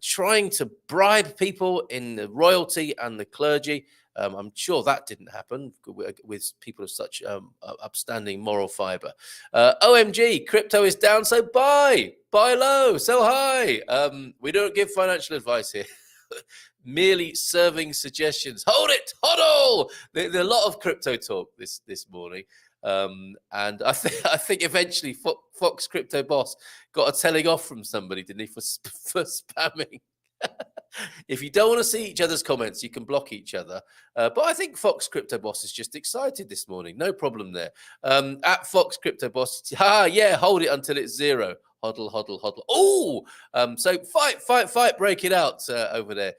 Trying to bribe people in the royalty and the clergy. I'm sure that didn't happen with people of such upstanding moral fiber. OMG, crypto is down, so buy low, sell high. We don't give financial advice here. Merely serving suggestions. Hold it, hodl. There's a lot of crypto talk this morning. And I think eventually Fox Crypto Boss got a telling off from somebody, didn't he, for spamming. If you don't want to see each other's comments, you can block each other. But I think Fox Crypto Boss is just excited this morning. No problem there. At Fox Crypto Boss, hold it until it's 0. Hodl, hodl, hodl. Oh, so fight, break it out over there.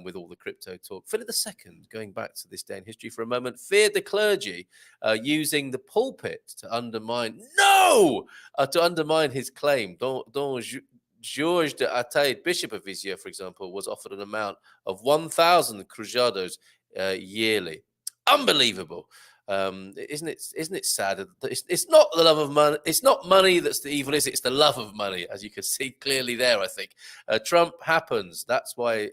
With all the crypto talk. Philip II, going back to this day in history for a moment, feared the clergy using the pulpit to undermine his claim. Don Jorge de Ataide, Bishop of Viseu, for example, was offered an amount of 1,000 cruzados yearly. Unbelievable. Isn't it sad that it's not the love of money? It's not money that's the evil, is it? It's the love of money, as you can see clearly there. I think Trump happens. That's why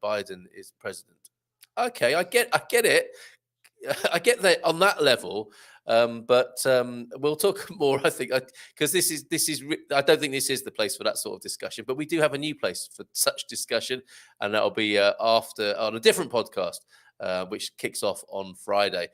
Biden is president. Okay, I get it. I get that on that level, but we'll talk more. I think because this is. I don't think this is the place for that sort of discussion. But we do have a new place for such discussion, and that'll be after on a different podcast. Which kicks off on Friday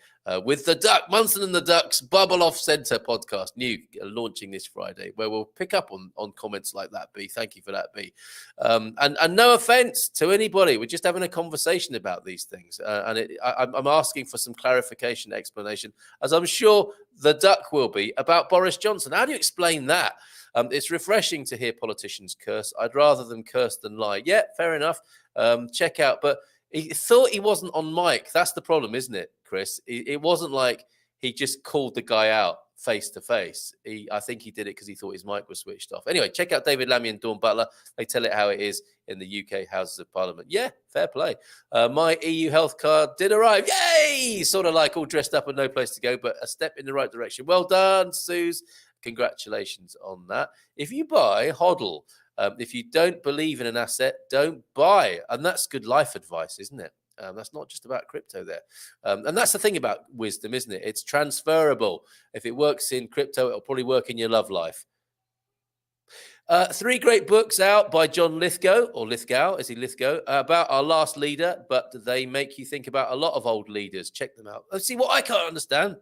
with the Duck Munson and the Ducks Bubble Off Centre podcast, new launching this Friday, where we'll pick up on comments like that. B, thank you for that, B. And no offence to anybody, we're just having a conversation about these things, and I'm asking for some clarification, explanation, as I'm sure the Duck will be about Boris Johnson. How do you explain that? It's refreshing to hear politicians curse. I'd rather them curse than lie. Yeah, fair enough. Check out, but. He thought he wasn't on mic. That's the problem, isn't it, Chris? It wasn't like he just called the guy out face to face. I think he did it because he thought his mic was switched off. Anyway, check out David Lammy and Dawn Butler. They tell it how it is in the UK Houses of Parliament. Yeah, fair play. My EU health card did arrive. Yay! Sort of like all dressed up and no place to go, but a step in the right direction. Well done, Suze. Congratulations on that. If you buy, hodl. If you don't believe in an asset, don't buy. And that's good life advice, isn't it? That's not just about crypto there. And that's the thing about wisdom, isn't it? It's transferable. If it works in crypto, it'll probably work in your love life. 3 great books out by John Lithgow, or Lithgow, is he Lithgow, about our last leader, but they make you think about a lot of old leaders. Check them out. See, what I can't understand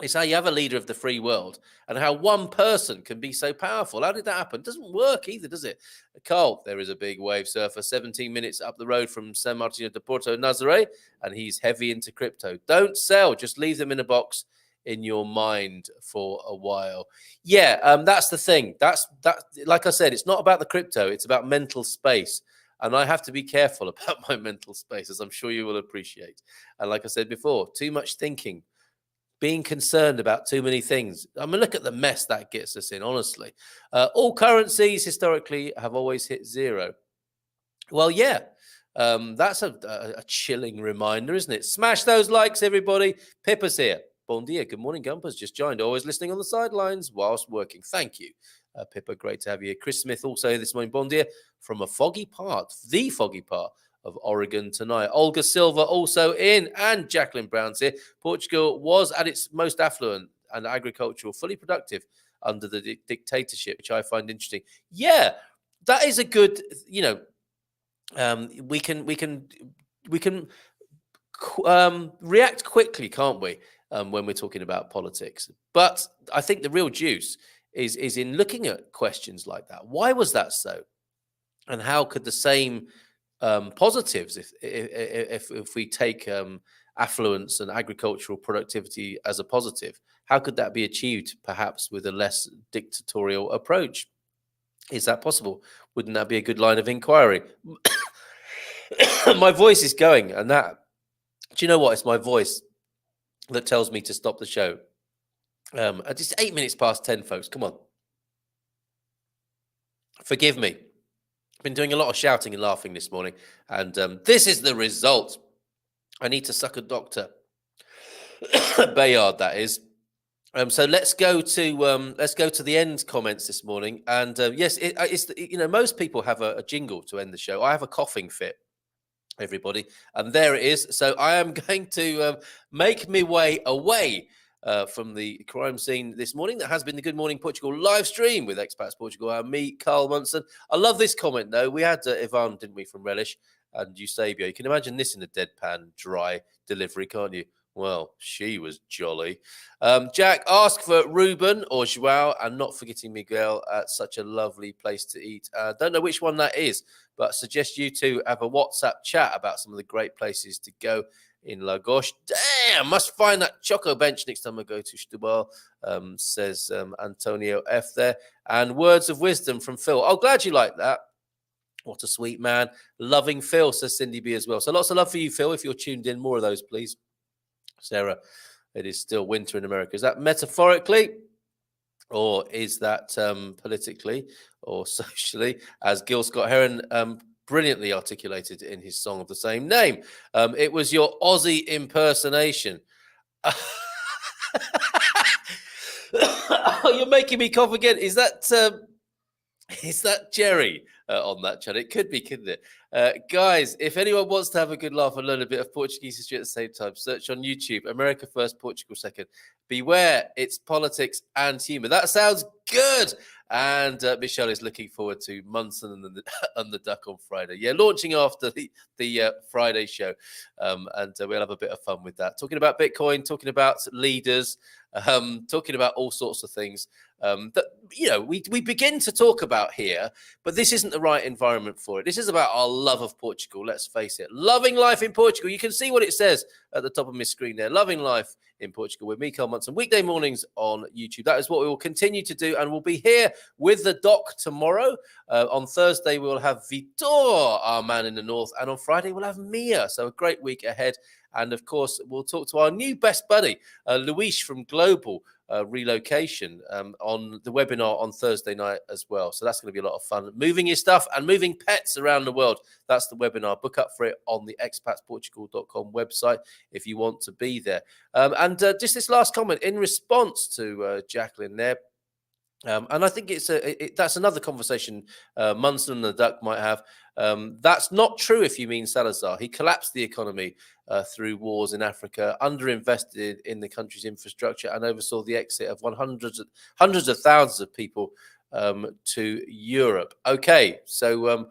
is how you have a leader of the free world and how one person can be so powerful. How did that happen? It doesn't work either, does it? Carl, there is a big wave surfer 17 minutes up the road from San Martino de Porto Nazaré, and he's heavy into crypto. Don't sell. Just leave them in a box in your mind for a while. Yeah, that's the thing. That. Like I said, it's not about the crypto. It's about mental space. And I have to be careful about my mental space, as I'm sure you will appreciate. And like I said before, too much thinking, being concerned about too many things. I mean, look at the mess that gets us in, honestly. All currencies historically have always hit zero. Well, yeah, that's a chilling reminder, isn't it? Smash those likes, everybody. Pippa's here. Bon dia. Good morning, Gumpers. Just joined. Always listening on the sidelines whilst working. Thank you, Pippa. Great to have you here. Chris Smith also here this morning. Bon dia from a foggy part, the foggy part of Oregon tonight. Olga Silva also in, and Jacqueline Brown's here. Portugal was at its most affluent and agricultural, fully productive under the dictatorship, which I find interesting. Yeah, that is a good, we can react quickly, can't we, when we're talking about politics? But I think the real juice is in looking at questions like that. Why was that so? And how could the same positives, if we take affluence and agricultural productivity as a positive, how could that be achieved perhaps with a less dictatorial approach? Is that possible? Wouldn't that be a good line of inquiry? My voice is going, and that, do you know what? It's my voice that tells me to stop the show. It's 8 minutes past 10, folks. Come on. Forgive me. Been doing a lot of shouting and laughing this morning, and this is the result. I need to suck a doctor. Bayard, that is. So let's go to the end comments this morning, and yes, it's most people have a jingle to end the show. I have a coughing fit, everybody, and there it is. So I am going to make my way away from the crime scene this morning. That has been the Good Morning Portugal live stream with Expats Portugal and me, Carl Munson. I love this comment, though. We had Yvonne, didn't we, from Relish and Eusebio. You can imagine this in a deadpan, dry delivery, can't you? Well, she was jolly. Jack, ask for Ruben or Joao, and not forgetting Miguel at such a lovely place to eat. Don't know which one that is, but suggest you two have a WhatsApp chat about some of the great places to go in Lagos. Damn, must find that Choco Bench next time I go to Stubal, says Antonio F there. And words of wisdom from Phil. Oh, glad you like that. What a sweet man. Loving Phil, says Cindy B as well. So lots of love for you, Phil, if you're tuned in. More of those, please. Sarah, it is still winter in America. Is that metaphorically, or is that politically or socially, as Gil Scott-Heron brilliantly articulated in his song of the same name? It was your Aussie impersonation. Oh, you're making me cough again. Is that Jerry on that chat? It could be, couldn't it? Guys, if anyone wants to have a good laugh and learn a bit of Portuguese history at the same time, search on YouTube, America First, Portugal Second. Beware, it's politics and humour. That sounds good. And Michelle is looking forward to Munson and the Duck on Friday. Yeah, launching after the Friday show. And we'll have a bit of fun with that. Talking about Bitcoin, talking about leaders, talking about all sorts of things that, you know, we begin to talk about here, but this isn't the right environment for it. This is about our love of Portugal, let's face it. Loving life in Portugal. You can see what it says at the top of my screen there. Loving life in Portugal with me, Carl Munson, weekday mornings on YouTube. That is what we will continue to do, and we'll be here with the doc tomorrow. On Thursday, we'll have Vitor, our man in the north, and on Friday, we'll have Mia. So a great week ahead. And of course, we'll talk to our new best buddy, Luis from Global Relocation, on the webinar on Thursday night as well. So that's going to be a lot of fun. Moving your stuff and moving pets around the world. That's the webinar. Book up for it on the expatsportugal.com website if you want to be there. And just this last comment in response to Jacqueline there. And I think that's another conversation Munson and the Duck might have. That's not true if you mean Salazar. He collapsed the economy through wars in Africa, underinvested in the country's infrastructure, and oversaw the exit of hundreds of thousands of people to Europe. Okay, so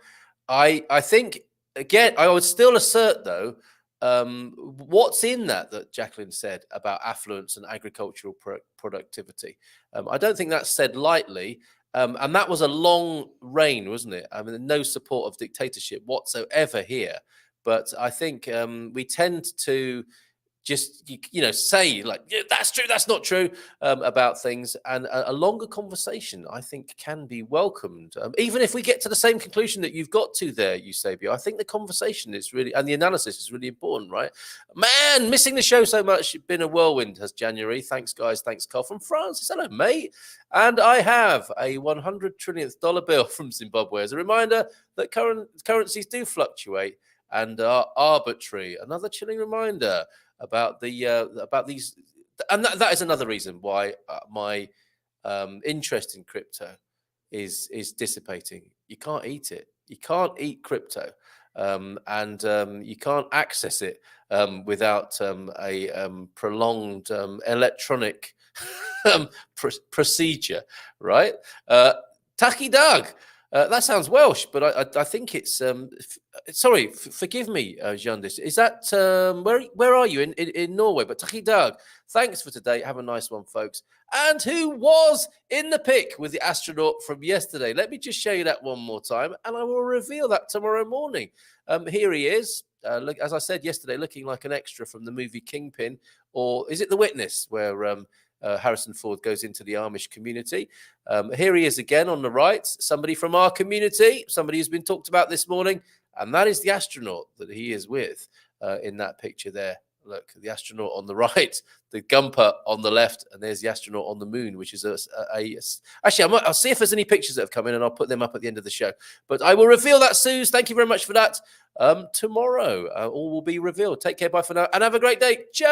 I think, again, I would still assert, though, what's in that Jacqueline said about affluence and agricultural productivity. I don't think that's said lightly. And that was a long reign, wasn't it? I mean, no support of dictatorship whatsoever here. But I think we tend to just, say like, yeah, that's true, that's not true about things. And a longer conversation, I think, can be welcomed. Even if we get to the same conclusion that you've got to there, Eusebio, I think the conversation is really, and the analysis is really important, right? Man, missing the show so much. It's been a whirlwind, has January. Thanks, guys. Thanks, Carl from France. Hello, mate. And I have a 100 trillionth dollar bill from Zimbabwe as a reminder that currencies do fluctuate and are arbitrary. Another chilling reminder about these, and that is another reason why my interest in crypto is dissipating. You can't eat it. You can't eat crypto, and you can't access it without a prolonged electronic procedure, right? Taki Doug. That sounds Welsh, but I think it's sorry, forgive me, Jandis. Is that where are you in Norway? But Taki Doug, thanks for today. Have a nice one, folks. And who was in the pic with the astronaut from yesterday? Let me just show you that one more time, and I will reveal that tomorrow morning. Here he is. Look, as I said yesterday, looking like an extra from the movie Kingpin, or is it The Witness, where Harrison Ford goes into the Amish community. Here he is again on the right, somebody from our community, somebody who's been talked about this morning, and that is the astronaut that he is with in that picture there. Look, the astronaut on the right, the Gumper on the left, and there's the astronaut on the moon, which is actually, I'll see if there's any pictures that have come in, and I'll put them up at the end of the show. But I will reveal that, Suze. Thank you very much for that. Tomorrow, all will be revealed. Take care, bye for now, and have a great day. Ciao.